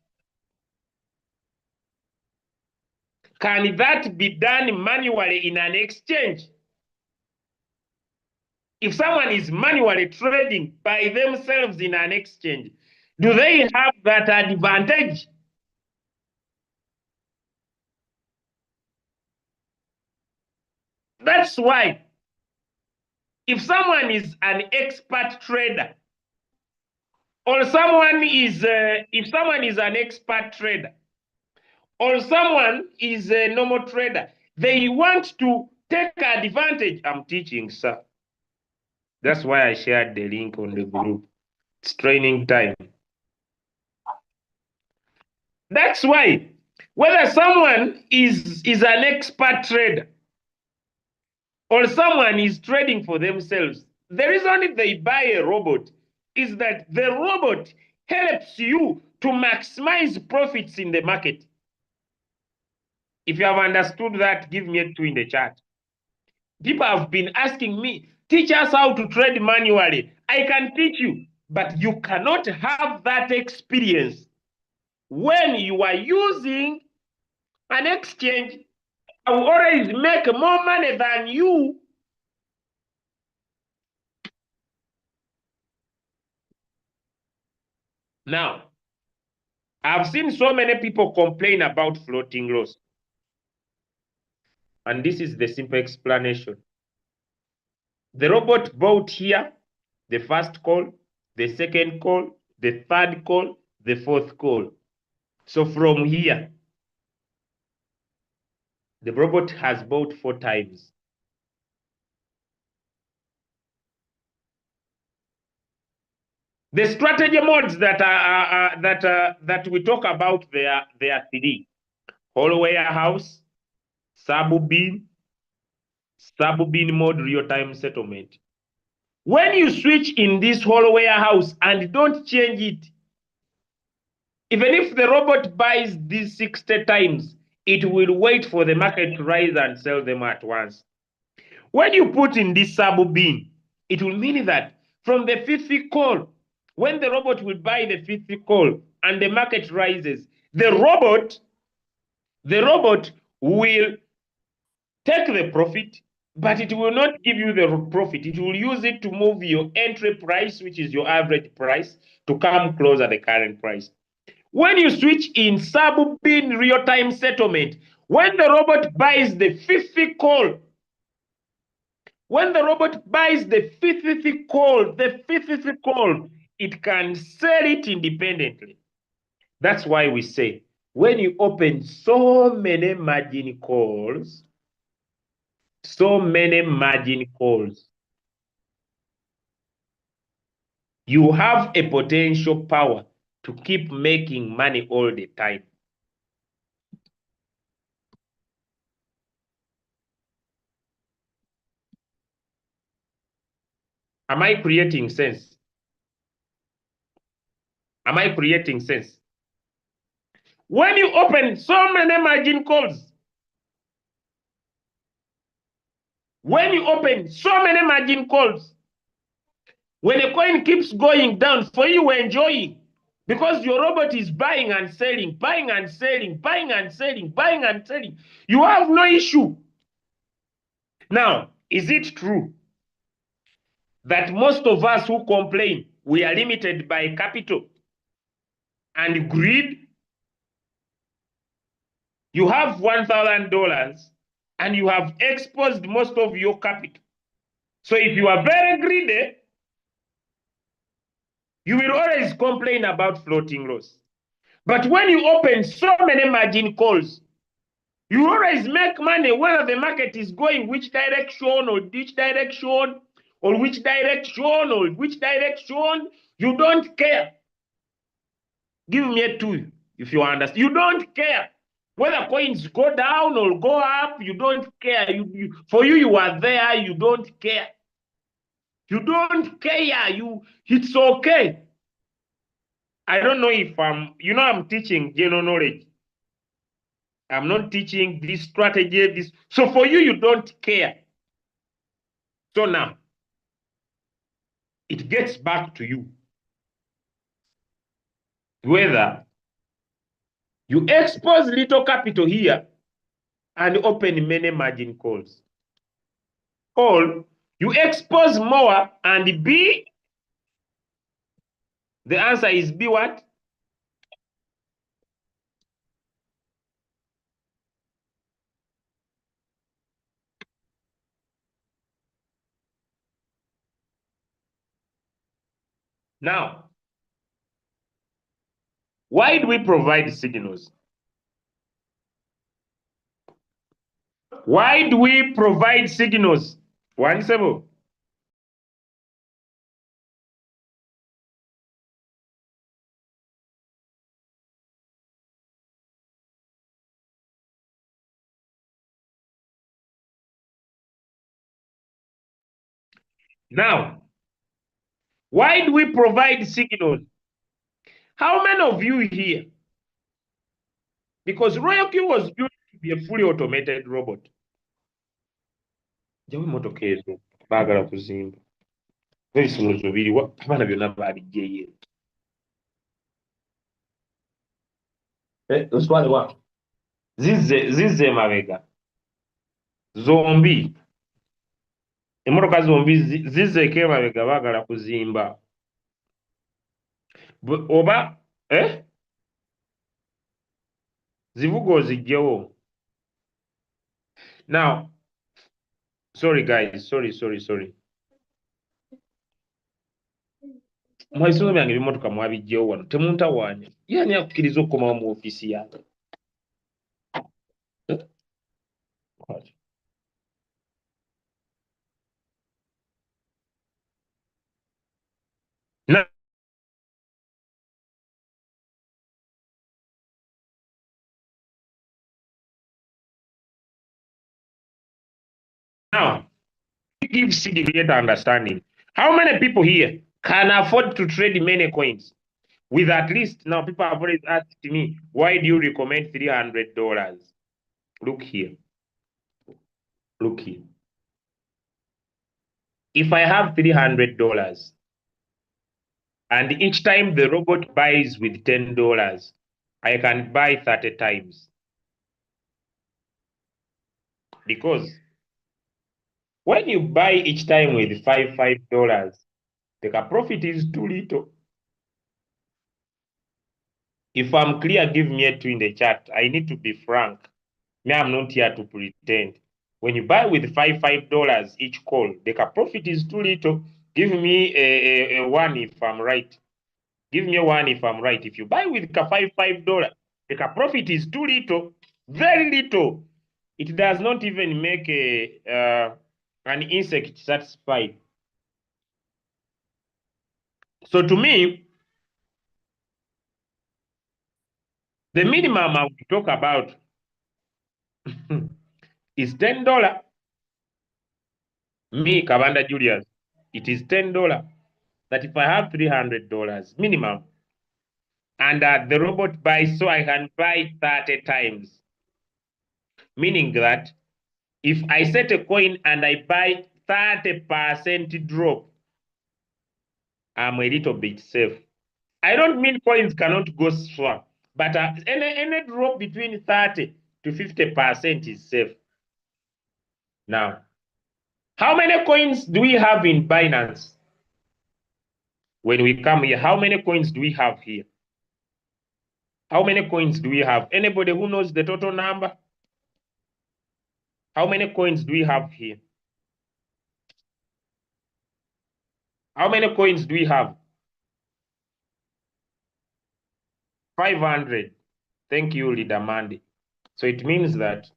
Can that be done manually in an exchange? If someone is manually trading by themselves in an exchange, do they have that advantage? That's why if someone is an expert trader, or if someone is an expert trader, or someone is a normal trader, they want to take advantage. I'm teaching, sir. That's why I shared the link on the group. It's training time. That's why whether someone is an expert trader or someone is trading for themselves, the reason they buy a robot is that the robot helps you to maximize profits in the market. If you have understood that, give me a 2 in the chat. People have been asking me, teach us how to trade manually. I can teach you, but you cannot have that experience when you are using an exchange. I will always make more money than you. Now, I've seen so many people complain about floating loss. And this is the simple explanation. The robot bought here the first call, the second call, the third call, the fourth call. So from here, the robot has bought 4 times. The strategy modes that we talk about, they are 3: whole warehouse, sub-bean mode, real-time settlement. When you switch in this whole warehouse and don't change it, even if the robot buys these 60 times, it will wait for the market to rise and sell them at once. When you put in this sub-bean, it will mean that from the 50th call, when the robot will buy the 50th call and the market rises, the robot will take the profit, but it will not give you the profit. It will use it to move your entry price, which is your average price, to come close at the current price. When you switch in sub-bean real-time settlement, when the robot buys the 50th call, when the robot buys the 50th call, it can sell it independently. That's why we say, when you open so many margin calls, you have a potential power to keep making money all the time. Am I creating sense? Am I creating sense? When you open so many margin calls, when a coin keeps going down, for you enjoying, because your robot is buying and selling, buying and selling, buying and selling, buying and selling, you have no issue. Now, is it true that most of us who complain, we are limited by capital and greed? You have $1,000 and you have exposed most of your capital. So if you are very greedy, you will always complain about floating loss. But when you open so many margin calls, you always make money whether the market is going which direction or which direction or which direction or which direction. You don't care. Give me a 2 if you understand. You don't care. Whether coins go down or go up, you don't care. For you, you are there, you don't care. You don't care. It's okay. I don't know if I'm teaching general knowledge. I'm not teaching this strategy, So for you, you don't care. So now, it gets back to you. Whether you expose little capital here and open many margin calls, or you expose more and B, the answer is B what? Now, why do we provide signals? Why do we provide signals? One seven. Now, why do we provide signals? How many of you here? Because Royal Q was built to be a fully automated robot. Jawe motoka ezo baagala kuzimba. Ebisumuluzo biriwa abaana byonna baabigyeyo. Oswale wa zizze emabega. Zombi. Emmotoka zombi zizzeeko emabega baagala kuzimba. Oba zivuga ozigyewo. Now, sorry guys, sorry. Mu bisomo byange ebimmotoka mwabiggyewo wano temuntawaanya. Ye ani akukkiriza okukomawo mu ofiisi yange? Now, give CD greater understanding. How many people here can afford to trade many coins with at least, now people have always asked me, why do you recommend $300? Look here. Look here. If I have $300 and each time the robot buys with $10, I can buy 30 times. Because when you buy each time with $5, the profit is too little. If I'm clear, give me a 2 in the chat. I need to be frank. Me, I'm not here to pretend. When you buy with $5 each call, the profit is too little. Give me a 1 if I'm right. Give me a 1 if I'm right. If you buy with $5, the profit is too little, very little. It does not even make an insect satisfied. So to me, the minimum I would talk about is $10. Me, Kabanda Julius, it is $10. That if I have $300 minimum, and the robot buys, so I can buy 30 times. Meaning that if I set a coin and I buy 30% drop, I'm a little bit safe. I don't mean coins cannot go swap, but any drop between 30 to 50% is safe. Now, how many coins do we have in Binance? When we come here, how many coins do we have here? How many coins do we have? Anybody who knows the total number? How many coins do we have here? How many coins do we have? 500. Thank you, Leader Mandy. So it means that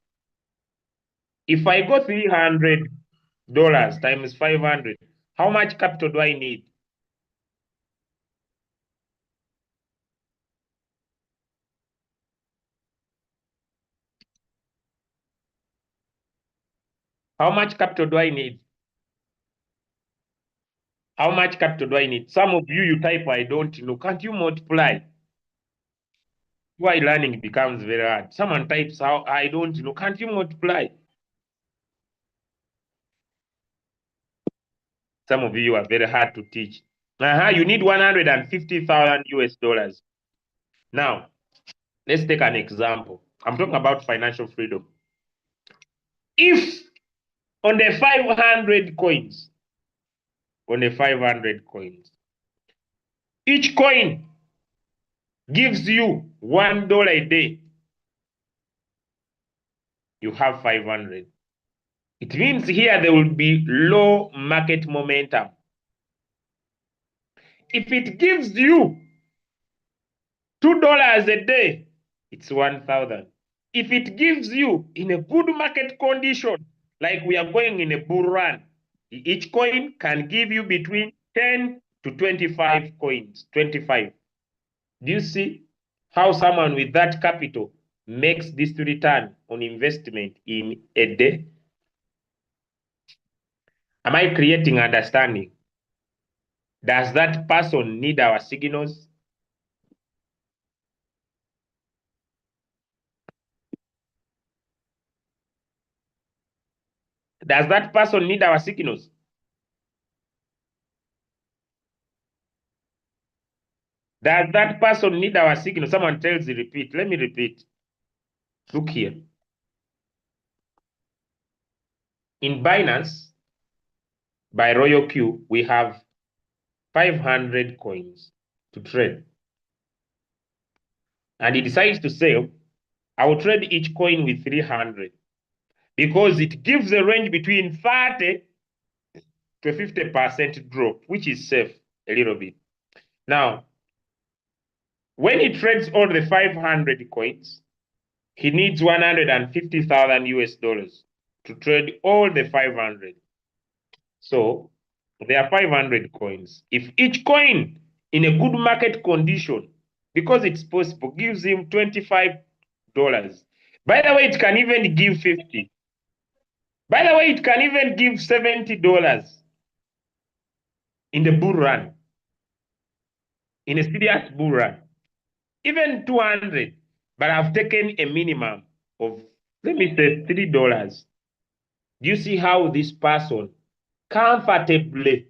if I go $300 times 500, how much capital do I need? How much capital do I need? How much capital do I need? Some of you, you type, I don't know. Can't you multiply? Why learning becomes very hard. Someone types, how I don't know. Can't you multiply? Some of you are very hard to teach. You need 150,000 US dollars. Now, let's take an example. I'm talking about financial freedom. If on the 500 coins, each coin gives you $1 a day, you have 500. It means here there will be low market momentum. If it gives you $2 a day, it's 1,000. If it gives you in a good market condition, like we are going in a bull run, each coin can give you between 10 to 25 coins, 25. Do you see how someone with that capital makes this return on investment in a day? Am I creating understanding? Does that person need our signals? Does that person need our signals? Does that person need our signal? Someone tells you repeat. Let me repeat. Look here. In Binance, by Royal Q, we have 500 coins to trade. And he decides to say, I will trade each coin with 300 because it gives a range between 30 to 50% drop, which is safe a little bit. Now, when he trades all the 500 coins, he needs 150,000 US dollars to trade all the 500. So there are 500 coins. If each coin in a good market condition, because it's possible, gives him $25. By the way, it can even give 50. By the way, it can even give $70 in the bull run, in a serious bull run. Even 200, but I've taken a minimum of, let me say, $3. Do you see how this person comfortably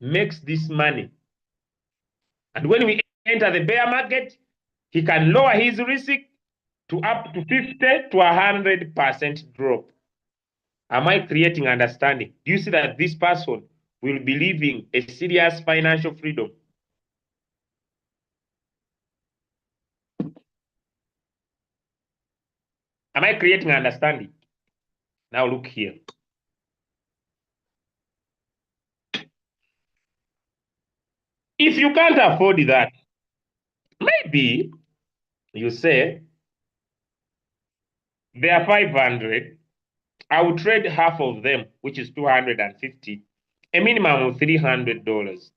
makes this money? And when we enter the bear market, he can lower his risk to up to 50 to 100% drop. Am I creating understanding? Do you see that this person will be living a serious financial freedom? Am I creating understanding? Now look here. If you can't afford that, maybe you say, there are 500. I will trade half of them, which is 250, a minimum of $300,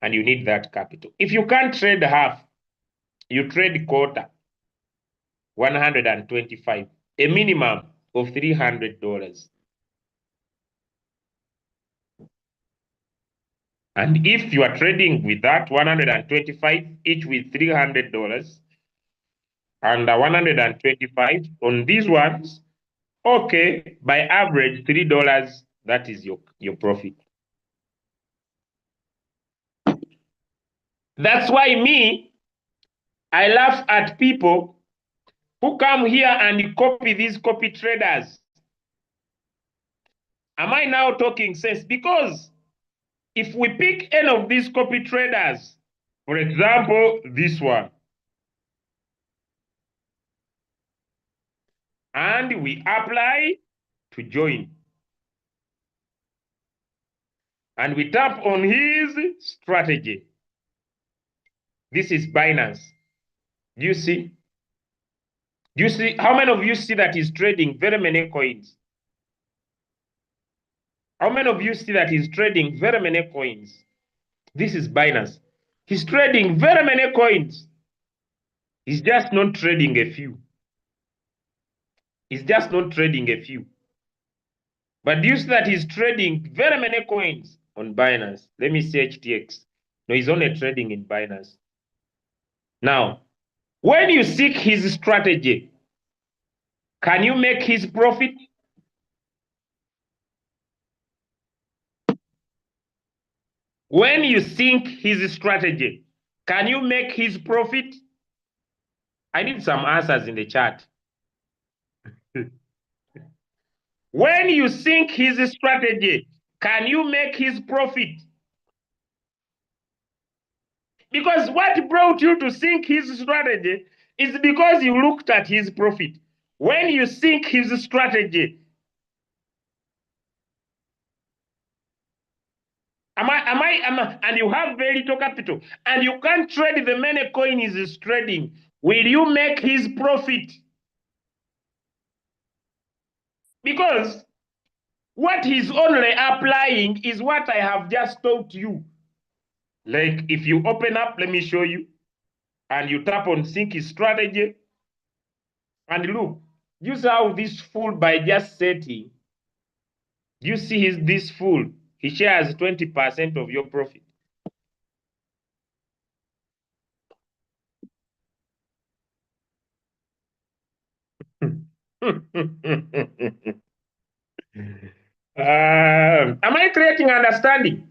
and you need that capital. If you can't trade half, you trade quarter, 125, a minimum of $300. And if you are trading with that 125, each with $300, and 125 on these ones, okay, by average $3, that is your profit. That's why I laugh at people who come here and copy these copy traders. Am I now talking sense? Because if we pick any of these copy traders, for example, this one, and we apply to join, and we tap on his strategy. This is Binance. Do you see? Do you see? How many of you see that he's trading very many coins? How many of you see that he's trading very many coins? This is Binance. He's trading very many coins. He's just not trading a few. He's just not trading a few. But do you see that he's trading very many coins on Binance? Let me see HTX. No, he's only trading in Binance. Now, when you seek his strategy, can you make his profit? When you think his strategy, can you make his profit? I need some answers in the chat. When you think his strategy, can you make his profit? Because what brought you to think his strategy is because you looked at his profit. When you think his strategy, and you have very little capital, and you can't trade the many coins he's trading, will you make his profit? Because what he's only applying is what I have just taught you. Like if you open up, let me show you, and you tap on think his strategy, and look, you see how this fool by just setting, you see this fool, he shares 20% of your profit. Am I creating understanding?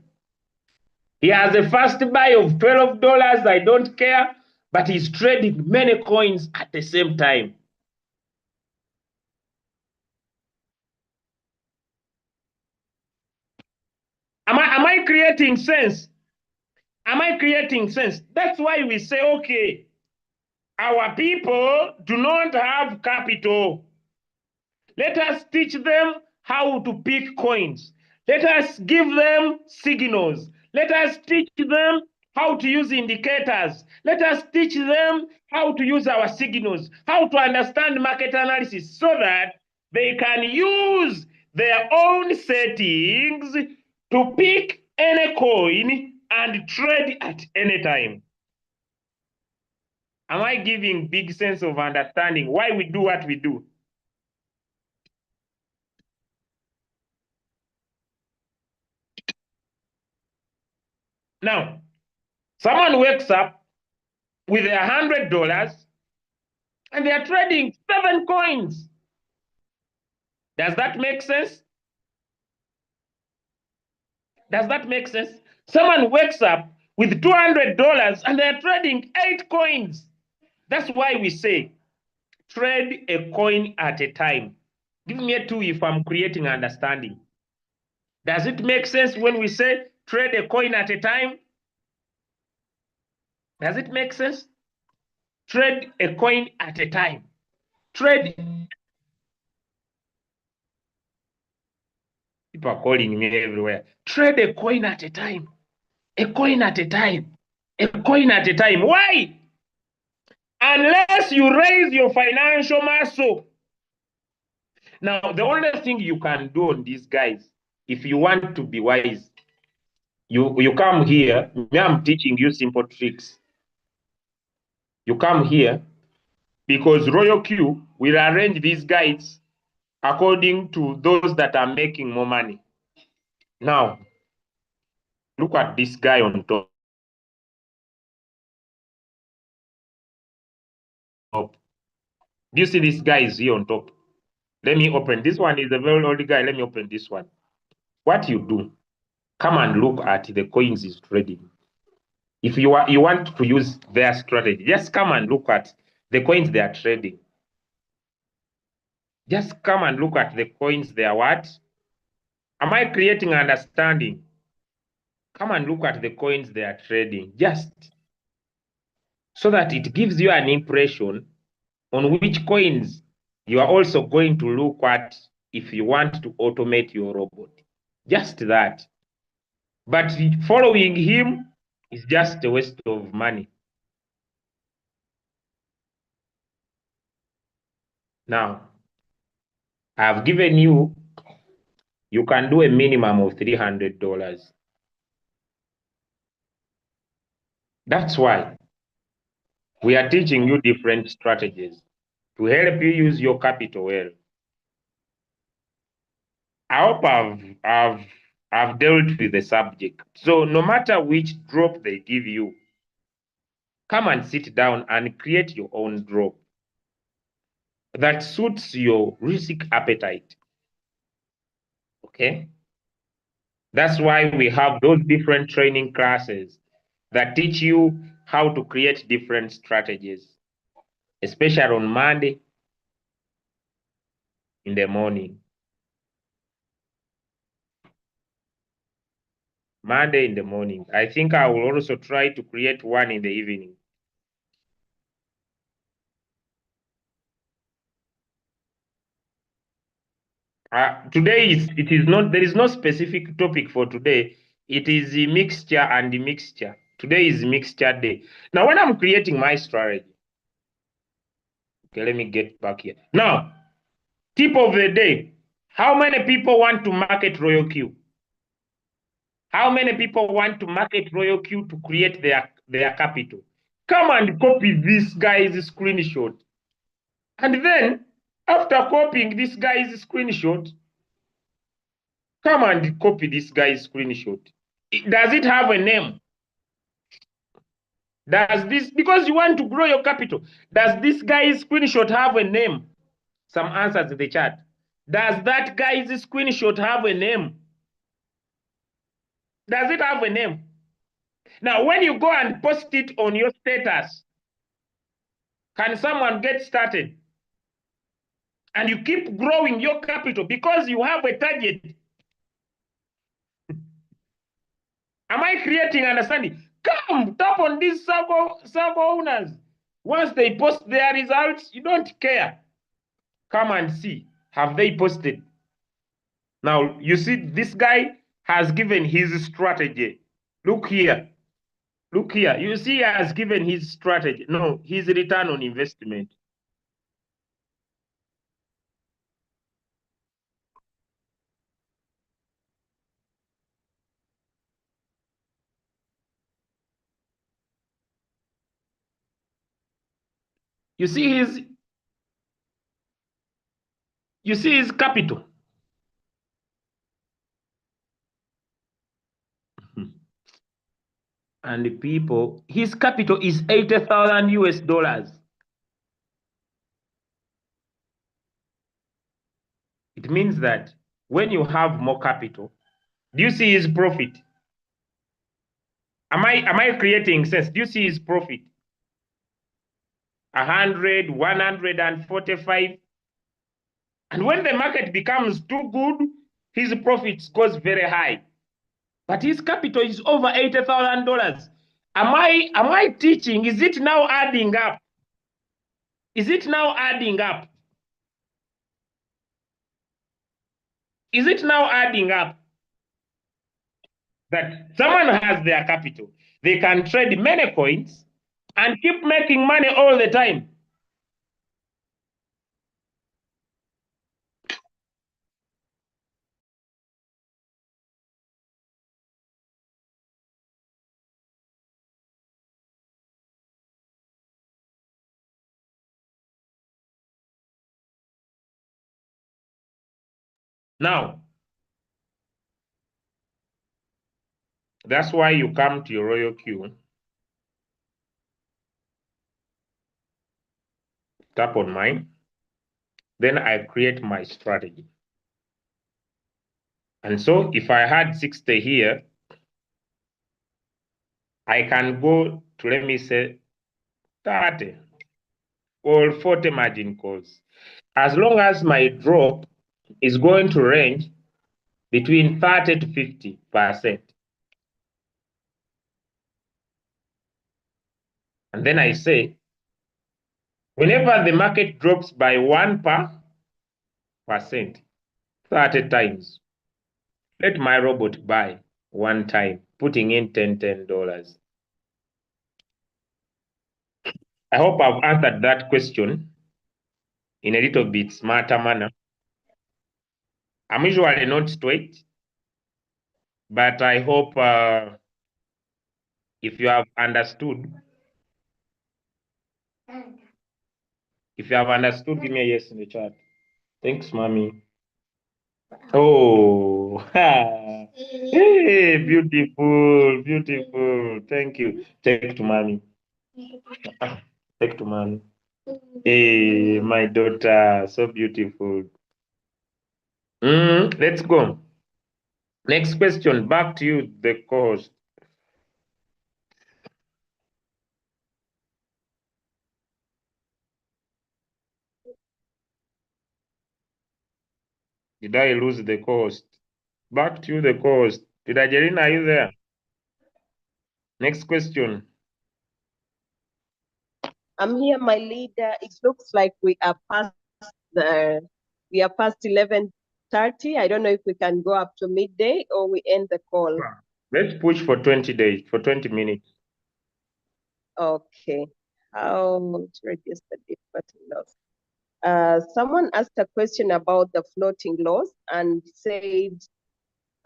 He has a first buy of $12. I don't care, but he's trading many coins at the same time. Am I creating sense? Am I creating sense? That's why we say, okay, our people do not have capital. Let us teach them how to pick coins. Let us give them signals. Let us teach them how to use indicators. Let us teach them how to use our signals, how to understand market analysis so that they can use their own settings to pick any coin and trade at any time. Am I giving big sense of understanding why we do what we do? Now, someone wakes up with $100 and they are trading 7 coins. Does that make sense? Does that make sense? Someone wakes up with $200 and they are trading 8 coins. That's why we say trade a coin at a time. Give me a 2 if I'm creating understanding. Does it make sense when we say trade a coin at a time? Does it make sense? Trade a coin at a time. Trade. People are calling me everywhere. Trade a coin at a time. A coin at a time. A coin at a time. Why? Unless you raise your financial muscle. Now, the only thing you can do on these guys, if you want to be wise, you come here. Me, I'm teaching you simple tricks. You come here because Royal Q will arrange these guides according to those that are making more money. Now, look at this guy on top. Do you see this guy is here on top? Let me open. This one is a very old guy. Let me open this one. What you do, come and look at the coins he's trading. If you want to use their strategy, just come and look at the coins they are trading. Just come and look at the coins they are what? Am I creating understanding? Come and look at the coins they are trading. Just so that it gives you an impression on which coins you are also going to look at if you want to automate your robot. Just that. But following him is just a waste of money. Now, I've given you can do a minimum of $300. That's why we are teaching you different strategies to help you use your capital well. I hope I've dealt with the subject. So no matter which drop they give you, come and sit down and create your own drop that suits your risk appetite. Okay? That's why we have those different training classes that teach you how to create different strategies, especially on Monday in the morning. Monday in the morning. I think I will also try to create one in the evening. Today it is not, there is no specific topic for today. It is a mixture and the mixture. Today is mixture day. Now, when I'm creating my strategy, okay, let me get back here. Now, tip of the day. How many people want to market Royal Q? How many people want to market Royal Q to create their capital? Come and copy this guy's screenshot. And then, after copying this guy's screenshot, come and copy this guy's screenshot. Does it have a name? Does this, because you want to grow your capital, does this guy's screenshot have a name? Some answers in the chat. Does that guy's screenshot have a name? Does it have a name? Now, when you go and post it on your status, can someone get started? And you keep growing your capital because you have a target. Am I creating understanding? Come, tap on these sub owners. Once they post their results, you don't care. Come and see. Have they posted? Now, you see, this guy has given his strategy. Look here. Look here. You see, he has given his strategy. No, his return on investment. You see his capital. And the people, his capital is 80,000 US dollars. It means that when you have more capital, do you see his profit? Am I creating sense? Do you see his profit? 100, 145. And when the market becomes too good, his profits goes very high. But his capital is over $80,000. Am I teaching? Is it now adding up? Is it now adding up? Is it now adding up that someone has their capital? They can trade many coins and keep making money all the time. Now, that's why you come to your Royal Queue, tap on mine, then I create my strategy. And so if I had 60 here, I can go to, let me say, 30 or 40 margin calls. As long as my drop is going to range between 30 to 50%. And then I say, whenever the market drops by 1%, 30 times, let my robot buy one time, putting in $10. I hope I've answered that question in a little bit smarter manner. I'm usually not straight, but I hope if you have understood, give me a yes in the chat. Thanks, mommy. Oh, hey, beautiful, beautiful. Thank you. Take to mommy. Take to mommy. Hey, my daughter, so beautiful. Let's go. Next question. Back to you, the co-host. Did I lose the co-host? Back to you, the co-host. Did Angelina, are you there? Next question. I'm here, my leader. It looks like we are past 11:30. I don't know if we can go up to midday or we end the call. Let's push for 20 days, for 20 minutes. Okay. How to reduce the difficulty loss? Someone asked a question about the floating loss and said,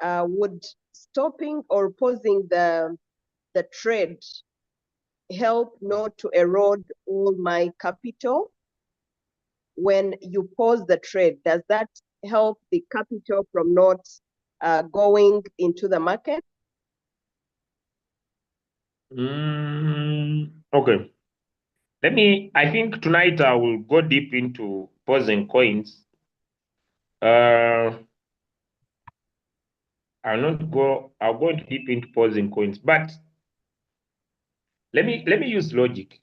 would stopping or pausing the trade help not to erode all my capital? When you pause the trade, does that help the capital from not going into the market? Okay. I think tonight I will go deep into pausing coins. I'll go deep into pausing coins, but let me use logic.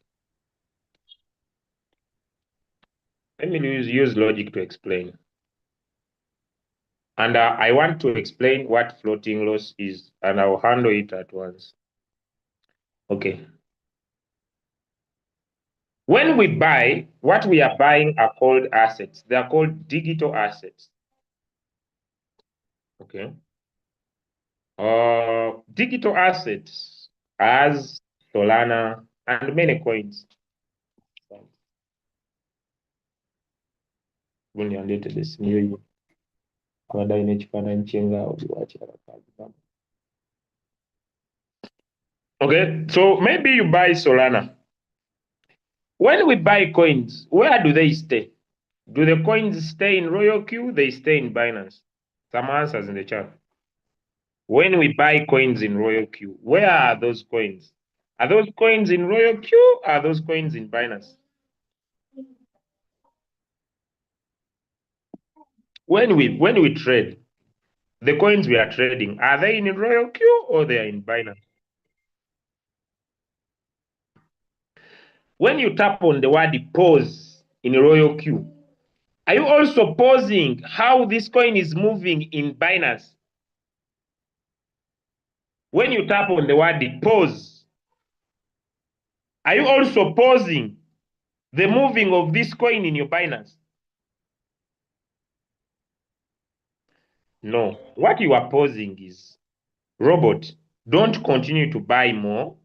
Let me use logic to explain. And I want to explain what floating loss is, and I'll handle it at once. Okay. When we buy, what we are buying are called assets. They are called digital assets. Okay. Digital assets as Solana and many coins. Okay, so maybe you buy Solana. When we buy coins, where do they stay? Do the coins stay in Royal Q? They stay in Binance. Some answers in the chat. When we buy coins in Royal Q, where are those coins? Are those coins in Royal Q? Are those coins in Binance? When we trade, the coins we are trading, are they in Royal Q or they are in Binance? When you tap on the word pause in Royal Q, are you also pausing how this coin is moving in Binance? When you tap on the word pause, are you also pausing the moving of this coin in your Binance? No. What you are pausing is, robot, don't continue to buy more.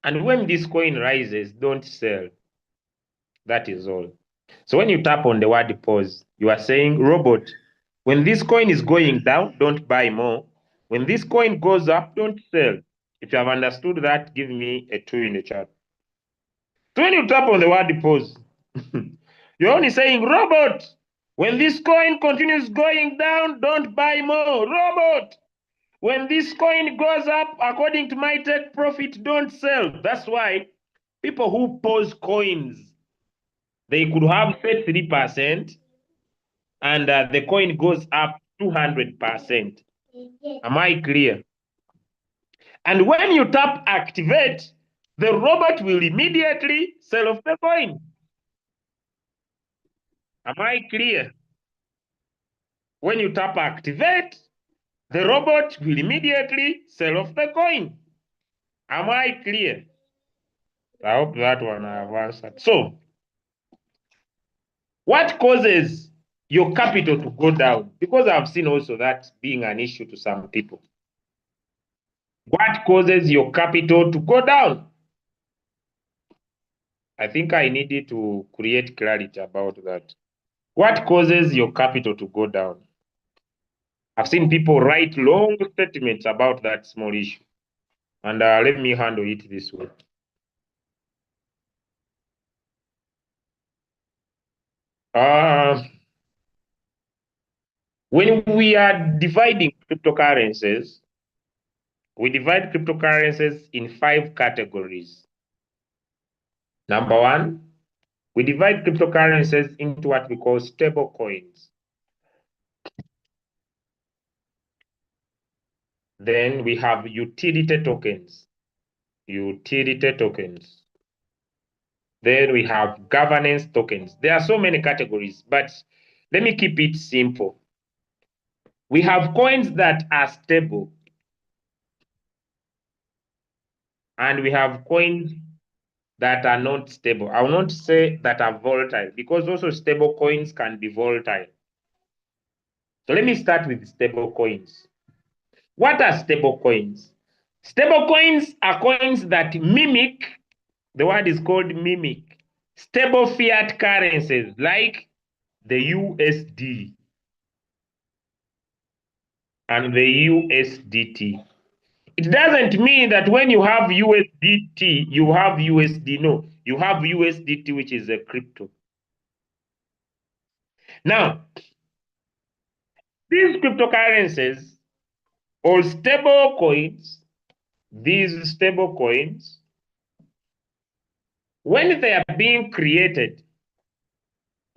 And when this coin rises, don't sell. That is all. So when you tap on the word pause, you are saying, robot, when this coin is going down, don't buy more. When this coin goes up, don't sell. If you have understood that, give me a 2 in the chat. So when you tap on the word pause, you're only saying, robot, when this coin continues going down, don't buy more. Robot, when this coin goes up, according to my take profit, don't sell. That's why people who pause coins, they could have 33% and the coin goes up 200%. Am I clear? And when you tap activate, the robot will immediately sell off the coin. Am I clear? When you tap activate, the robot will immediately sell off the coin. Am I clear? I hope that one I have answered. So, what causes your capital to go down? Because I've seen also that being an issue to some people. What causes your capital to go down? I think I needed to create clarity about that. What causes your capital to go down? I've seen people write long statements about that small issue. And let me handle it this way. When we are dividing cryptocurrencies, we divide cryptocurrencies in 5 categories. Number 1, we divide cryptocurrencies into what we call stable coins. Then we have utility tokens. Utility tokens. Then we have governance tokens. There are so many categories, but let me keep it simple. We have coins that are stable, and we have coins that are not stable. I will not say that are volatile, because also stable coins can be volatile. So let me start with stable coins. What are stable coins? Stable coins are coins that mimic, the word is called mimic, stable fiat currencies like the USD and the USDT. It doesn't mean that when you have USDT, you have USD. No, you have USDT, which is a crypto. Now, these cryptocurrencies or stable coins, these stable coins, when they are being created,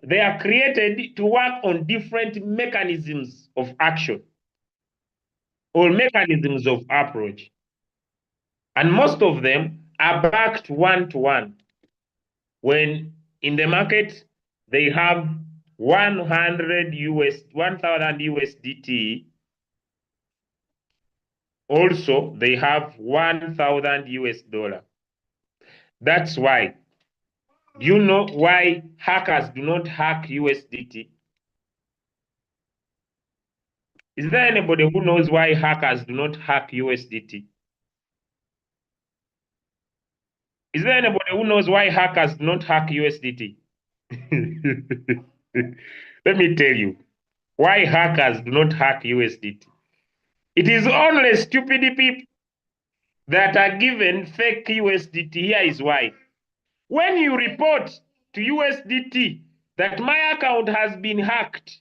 they are created to work on different mechanisms of action or mechanisms of approach. And most of them are backed one-to-one. When in the market, they have 1000 USDT. Also, they have 1000 US dollar. That's why. Do you know why hackers do not hack USDT? Is there anybody who knows why hackers do not hack USDT? Is there anybody who knows why hackers do not hack USDT? Let me tell you why hackers do not hack USDT. It is only stupid people that are given fake USDT. Here is why. When you report to USDT that my account has been hacked,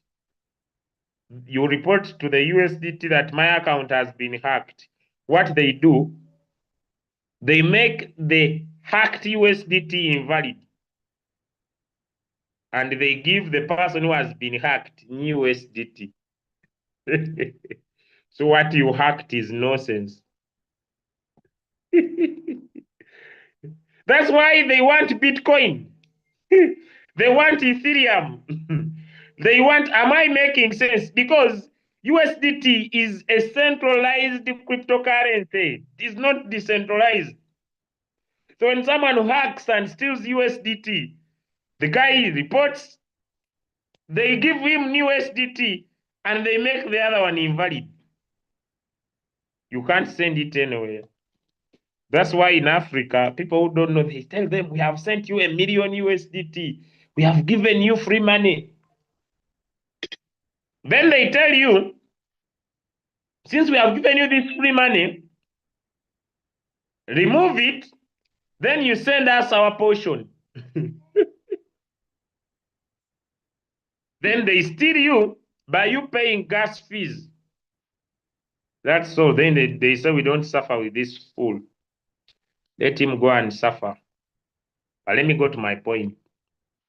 you report to the USDT that my account has been hacked. What they do, they make the hacked USDT invalid. And they give the person who has been hacked new USDT. So what you hacked is nonsense. That's why they want Bitcoin. They want Ethereum. They want, am I making sense? Because USDT is a centralized cryptocurrency. It's not decentralized. So when someone hacks and steals USDT, the guy reports, they give him new USDT, and they make the other one invalid. You can't send it anywhere. That's why in Africa, people who don't know, they tell them, we have sent you 1 million USDT. We have given you free money. Then they tell you, since we have given you this free money, remove it, then you send us our portion. Then they steal you by you paying gas fees. That's so. Then they say we don't suffer with this fool. Let him go and suffer. But let me go to my point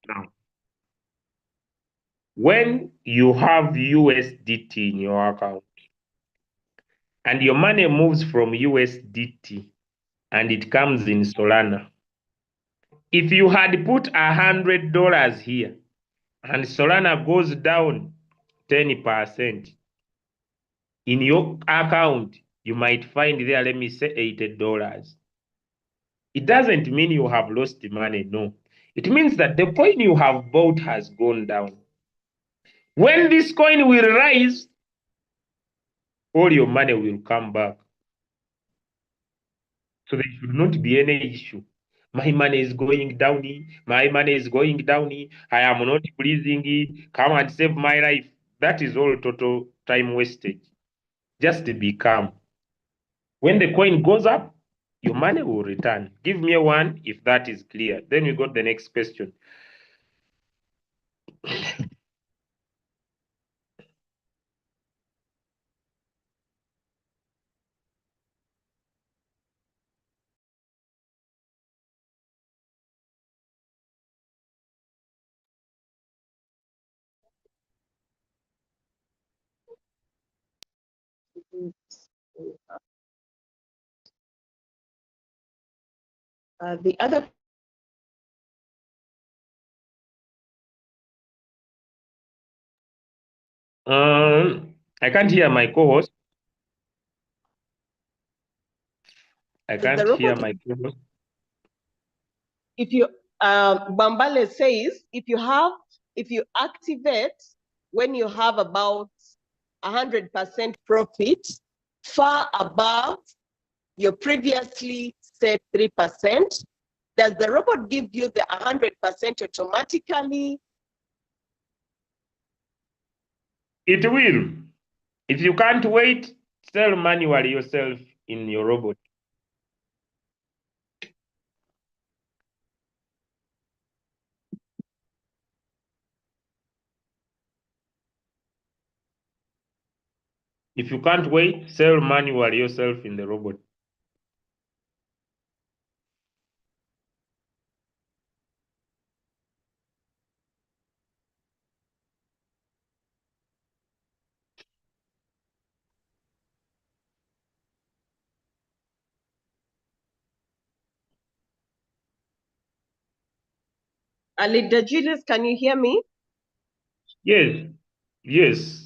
now. When you have USDT in your account and your money moves from USDT and it comes in Solana, if you had put $100 here and Solana goes down 10%, in your account, you might find there, let me say $80. It doesn't mean you have lost the money, no. It means that the coin you have bought has gone down. When this coin will rise, all your money will come back. So there should not be any issue. My money is going down. My money is going down. I am not pleasing. Come and save my life. That is all total time wasted. Just be calm. When the coin goes up, your money will return. Give me one if that is clear. Then we got the next question. The other. I can't hear my co-host. I can't hear my co-host. If you, Bambale says, if you activate when you have about 100% profit, far above your previously set 3%, does the robot give you the 100% automatically? It will. If you can't wait, sell manually yourself in your robot. If you can't wait, sell manually yourself in the robot. Alida Julius, can you hear me? Yes, yes.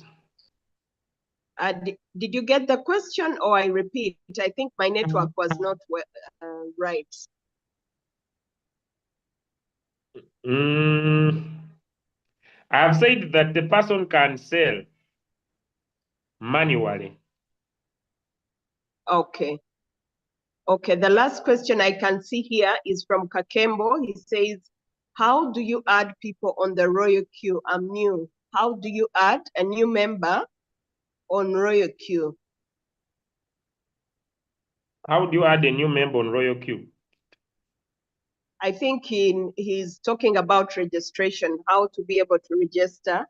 Did you get the question or I repeat? I think my network was not right. I've said that the person can sell manually. Okay. Okay, the last question I can see here is from Kakembo. He says, how do you add people on the Royal Queue? I'm new. How do you add a new member on Royal Queue? How do you add a new member on Royal Queue? I think he's talking about registration, how to be able to register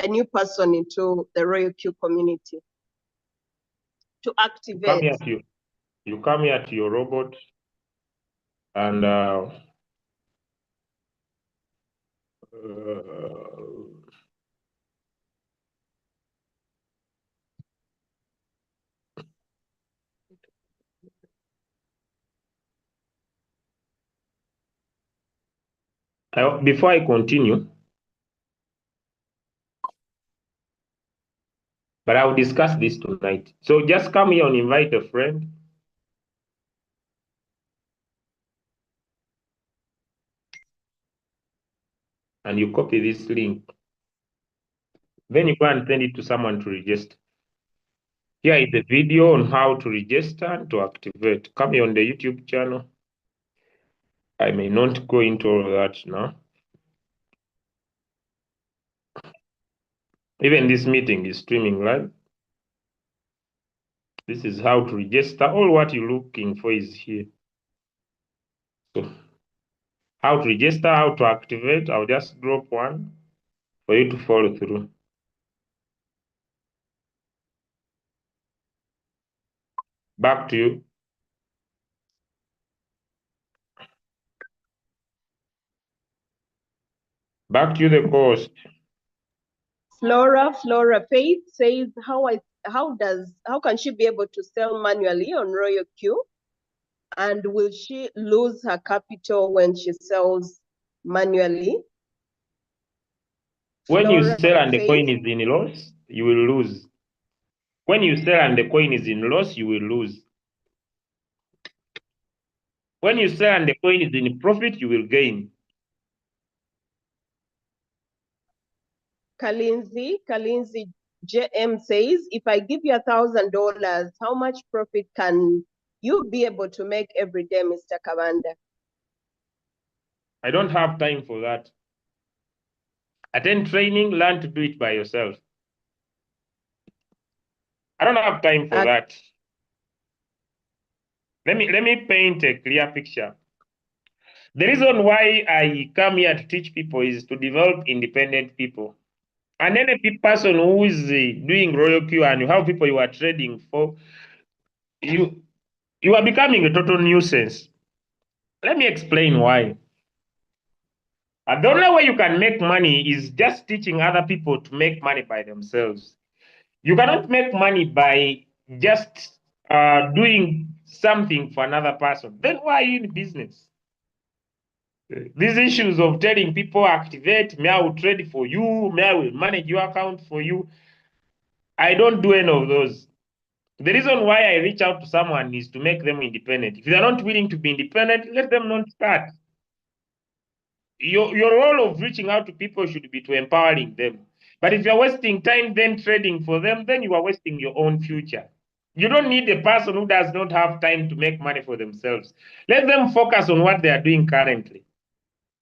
a new person into the Royal Queue community to activate. You come here to your robot and before I continue, but I will discuss this tonight. So just come here and invite a friend. And you copy this link. Then you go and send it to someone to register. Here is the video on how to register and to activate. Come here on the YouTube channel. I may not go into all that now. Even this meeting is streaming live. This is how to register. All what you're looking for is here. So, how to register, how to activate. I'll just drop one for you to follow through. Back to you. Back to you, the host. Flora Faith says, how can she be able to sell manually on Royal Queue? And will she lose her capital when she sells manually? When you sell and the coin is in loss, you will lose. When you sell and the coin is in loss, you will lose. When you sell and the coin is in profit, you will gain. Kalinzi JM says, if I give you $1,000, how much profit can you be able to make every day, Mr. Kabanda? I don't have time for that. Attend training, learn to do it by yourself. I don't have time for that. Let me paint a clear picture. The reason why I come here to teach people is to develop independent people. And any person who is doing Royal Queue and you have people you are trading for, you are becoming a total nuisance. Let me explain why. And the only way you can make money is just teaching other people to make money by themselves. You cannot make money by just doing something for another person, then why are you in business? These issues of telling people activate, me I will trade for you, me I will manage your account for you. I don't do any of those. The reason why I reach out to someone is to make them independent. If they're not willing to be independent, let them not start. Your role of reaching out to people should be to empowering them. But if you're wasting time then trading for them, then you are wasting your own future. You don't need a person who does not have time to make money for themselves. Let them focus on what they are doing currently.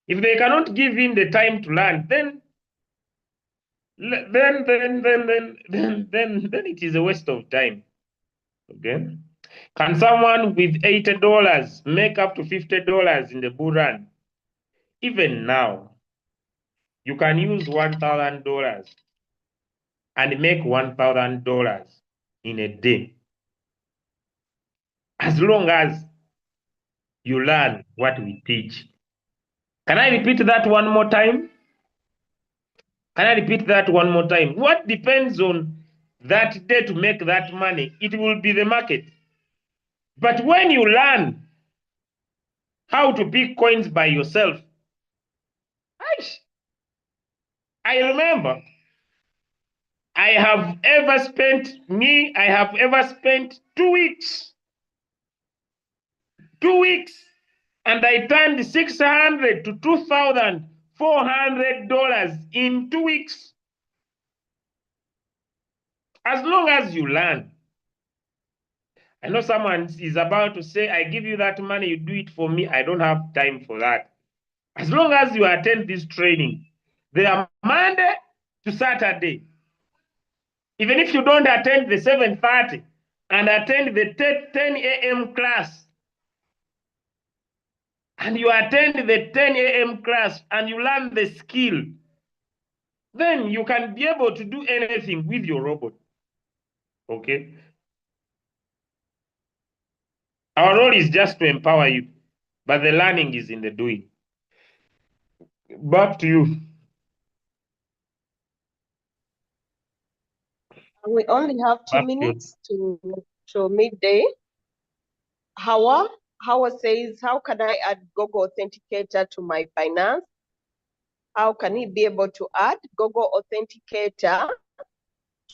If they cannot give in the time to learn, then it is a waste of time. Okay. Can someone with $80 make up to $50 in the bull run? Even now, you can use $1,000 and make $1,000 in a day, as long as you learn what we teach. Can I repeat that one more time? Can I repeat that one more time? What depends on that day to make that money? It will be the market. But when you learn how to pick coins by yourself, I remember I have ever spent 2 weeks, 2 weeks, and I turned $600 to $2,400 in 2 weeks. As long as you learn. I know someone is about to say, I give you that money, you do it for me. I don't have time for that. As long as you attend this training, they are Monday to Saturday. Even if you don't attend the 7:30 and attend the 10 a.m. class, and you attend the 10 a.m. class and you learn the skill, then you can be able to do anything with your robot. Okay? Our role is just to empower you, but the learning is in the doing. Back to you. We only have 2 minutes to midday. Hawa says, how can I add Google Authenticator to my Binance? How can he be able to add Google Authenticator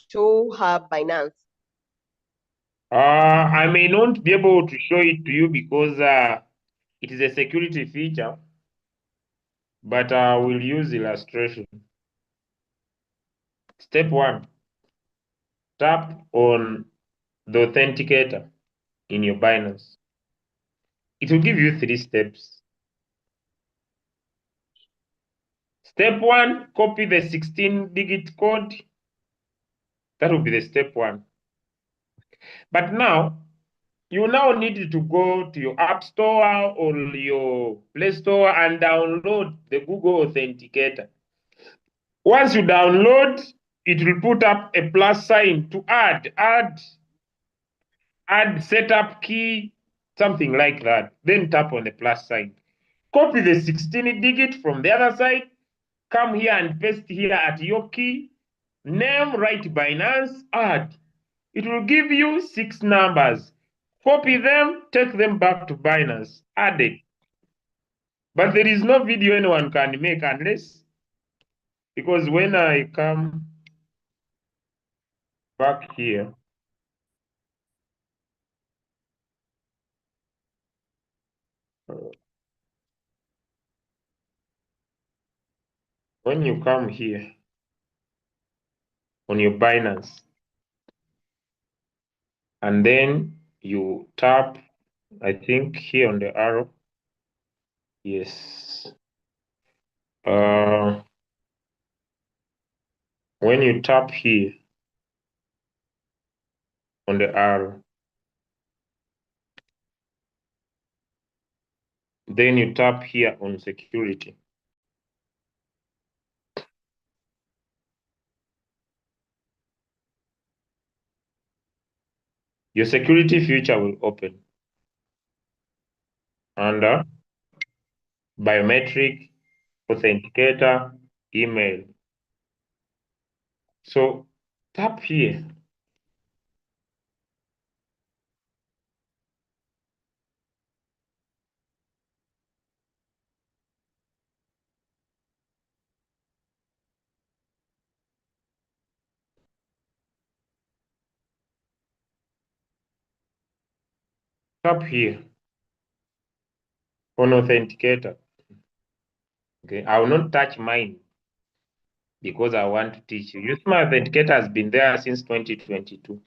to her Binance? I may not be able to show it to you because it is a security feature, but I will use illustration. Step 1, tap on the authenticator in your Binance. It will give you 3 steps. Step 1, copy the 16-digit code. That will be the step 1. But now, you now need to go to your App Store or your Play Store and download the Google Authenticator. Once you download, it will put up a plus sign to add setup key, something like that. Then tap on the plus sign. Copy the 16-digit from the other side. Come here and paste here at your key. Name, write Binance, add. It will give you 6 numbers. Copy them, take them back to Binance, add it. But there is no video anyone can make unless, because when I come back here, when you come here on your Binance, and then you tap, I think here on the arrow, yes. When you tap here on the arrow, then you tap here on security. Your security feature will open under biometric, authenticator, email. So tap here. Tap here on authenticator. Okay, I will not touch mine because I want to teach you. You see, my authenticator has been there since 2022.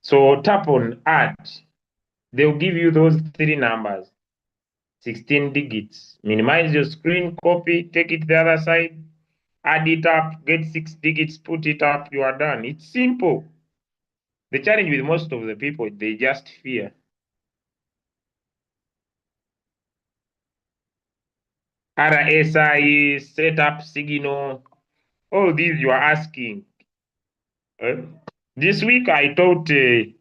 So tap on add. They'll give you those three numbers, 16 digits. Minimize your screen, copy, take it to the other side, add it up, get 6 digits, put it up, you are done. It's simple. The challenge with most of the people, they just fear. RSI, setup, signal, all these you are asking. This week I taught the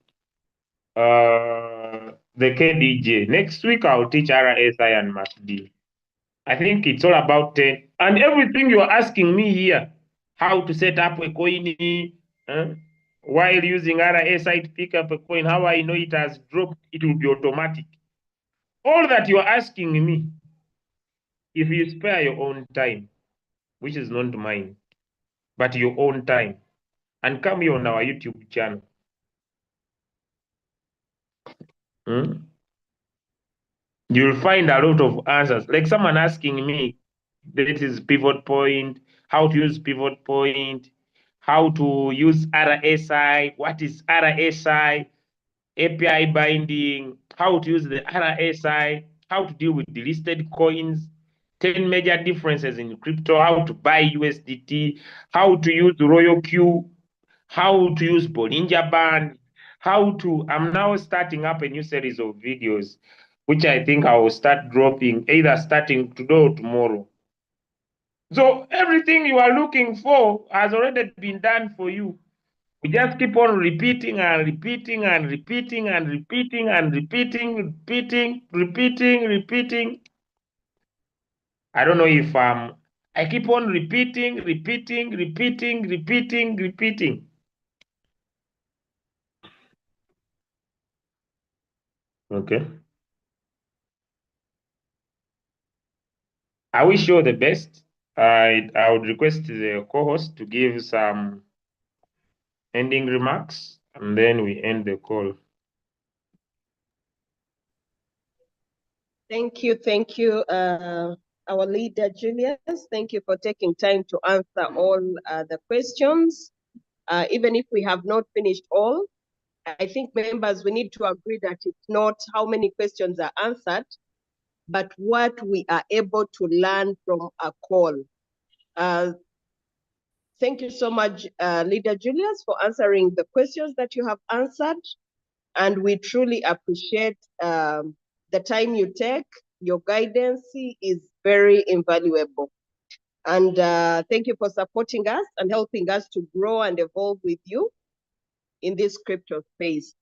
KDJ. Next week I'll teach RSI and MACD. I think it's all about 10. And everything you're asking me here, how to set up a coin while using RSI to pick up a coin, how I know it has dropped, it will be automatic. All that you're asking me, if you spare your own time, which is not mine, but your own time, and come here on our YouTube channel. You'll find a lot of answers. Like someone asking me, this is pivot point, how to use pivot point, how to use RSI, what is RSI, API binding, how to use the RSI, how to deal with delisted coins, 10 major differences in crypto, how to buy USDT, how to use Royal Q, how to use Bollinger Band, I'm now starting up a new series of videos, which I think I will start dropping either starting today or tomorrow. So everything you are looking for has already been done for you. We just keep on repeating and repeating and repeating and repeating and repeating. I don't know if I keep on repeating. Okay. I wish you all the best. I would request the co-host to give some ending remarks, and then we end the call. Thank you, our leader, Julius. Thank you for taking time to answer all the questions. Even if we have not finished all, I think members, we need to agree that it's not how many questions are answered, but what we are able to learn from a call. Thank you so much, Leader Julius, for answering the questions that you have answered. And we truly appreciate the time you take. Your guidance is very invaluable. And thank you for supporting us and helping us to grow and evolve with you in this crypto space.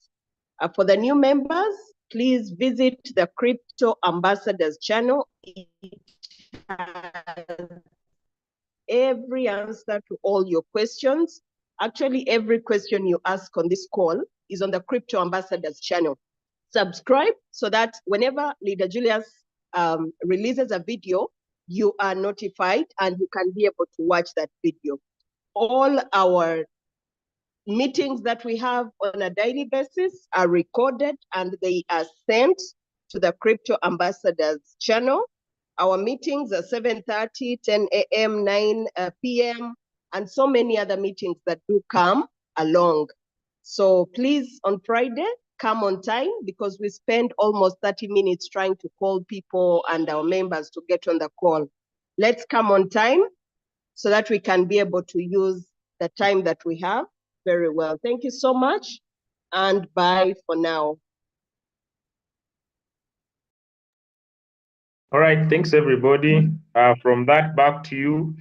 For the new members, please visit the Crypto Ambassadors channel. It has every answer to all your questions. Actually, every question you ask on this call is on the Crypto Ambassadors channel. Subscribe so that whenever Leader Julius releases a video, you are notified and you can be able to watch that video. All our meetings that we have on a daily basis are recorded and they are sent to the Crypto Ambassadors channel. Our meetings are 7:30, 10 a.m., 9 p.m., and so many other meetings that do come along. So please, on Friday, come on time because we spend almost 30 minutes trying to call people and our members to get on the call. Let's come on time so that we can be able to use the time that we have very well. Thank you so much, and bye for now. All right, thanks everybody. From that, back to you.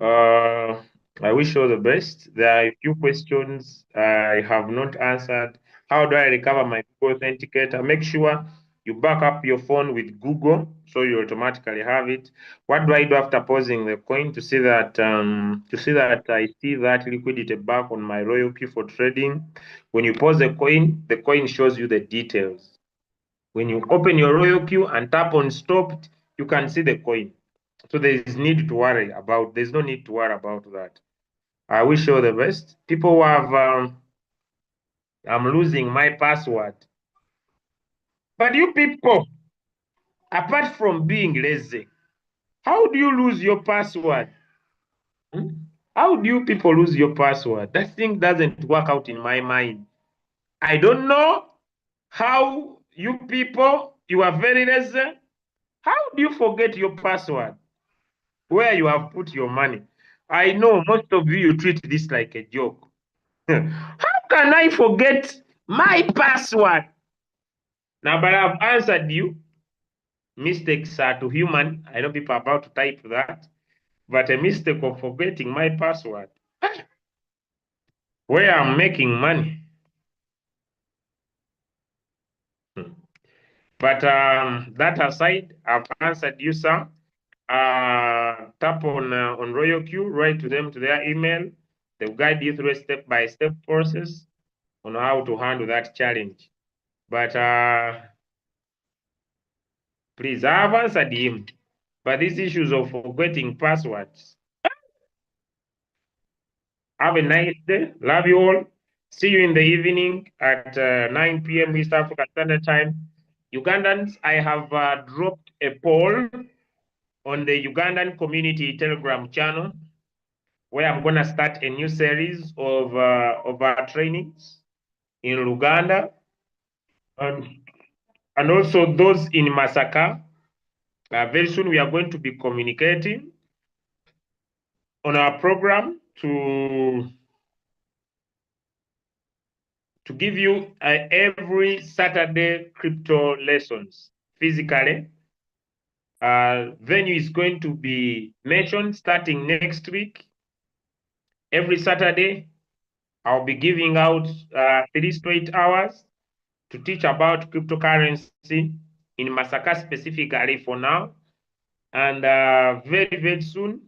I wish you all the best. There are a few questions I have not answered. How do I recover my Google Authenticator? Make sure you back up your phone with Google so you automatically have it. What do I do after pausing the coin to see that I see that liquidity back on my Royal Q for trading? When you pause the coin shows you the details. When you open your Royal Q and tap on stopped, you can see the coin. So there's no need to worry about that. I wish you all the best. People who have I'm losing my password. But you people, apart from being lazy, how do you lose your password? How do you people lose your password? That thing doesn't work out in my mind. I don't know how you people, you are very lazy. How do you forget your password where you have put your money? I know most of you treat this like a joke. How can I forget my password? Now, but I've answered you. Mistakes are to human. I know people are about to type that, but a mistake of forgetting my password where I'm making money. But that aside, I've answered you, sir. Tap on Royal Q, write to them to their email. They'll guide you through a step-by-step process on how to handle that challenge. But please, I have answered him. But these issues of forgetting passwords. Have a nice day. Love you all. See you in the evening at 9 p.m. East Africa Standard Time. Ugandans, I have dropped a poll on the Ugandan Community Telegram channel where I'm going to start a new series of our trainings in Uganda and also those in Masaka. Very soon we are going to be communicating on our program to give you every Saturday crypto lessons physically. Venue is going to be mentioned starting next week. Every Saturday, I'll be giving out 3 straight hours to teach about cryptocurrency in Masaka specifically for now. And very, very soon,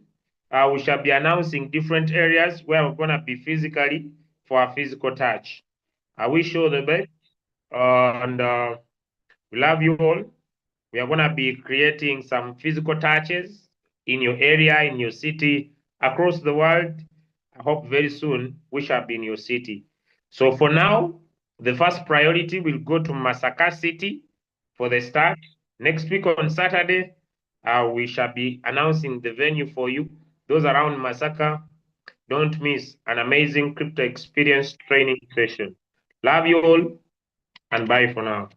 we shall be announcing different areas where we're going to be physically for a physical touch. I wish you all the best. And we love you all. We are going to be creating some physical touches in your area, in your city, across the world. I hope very soon we shall be in your city. So for now, the first priority will go to Masaka City for the start. Next week on Saturday, we shall be announcing the venue for you. Those around Masaka, don't miss an amazing crypto experience training session. Love you all, and bye for now.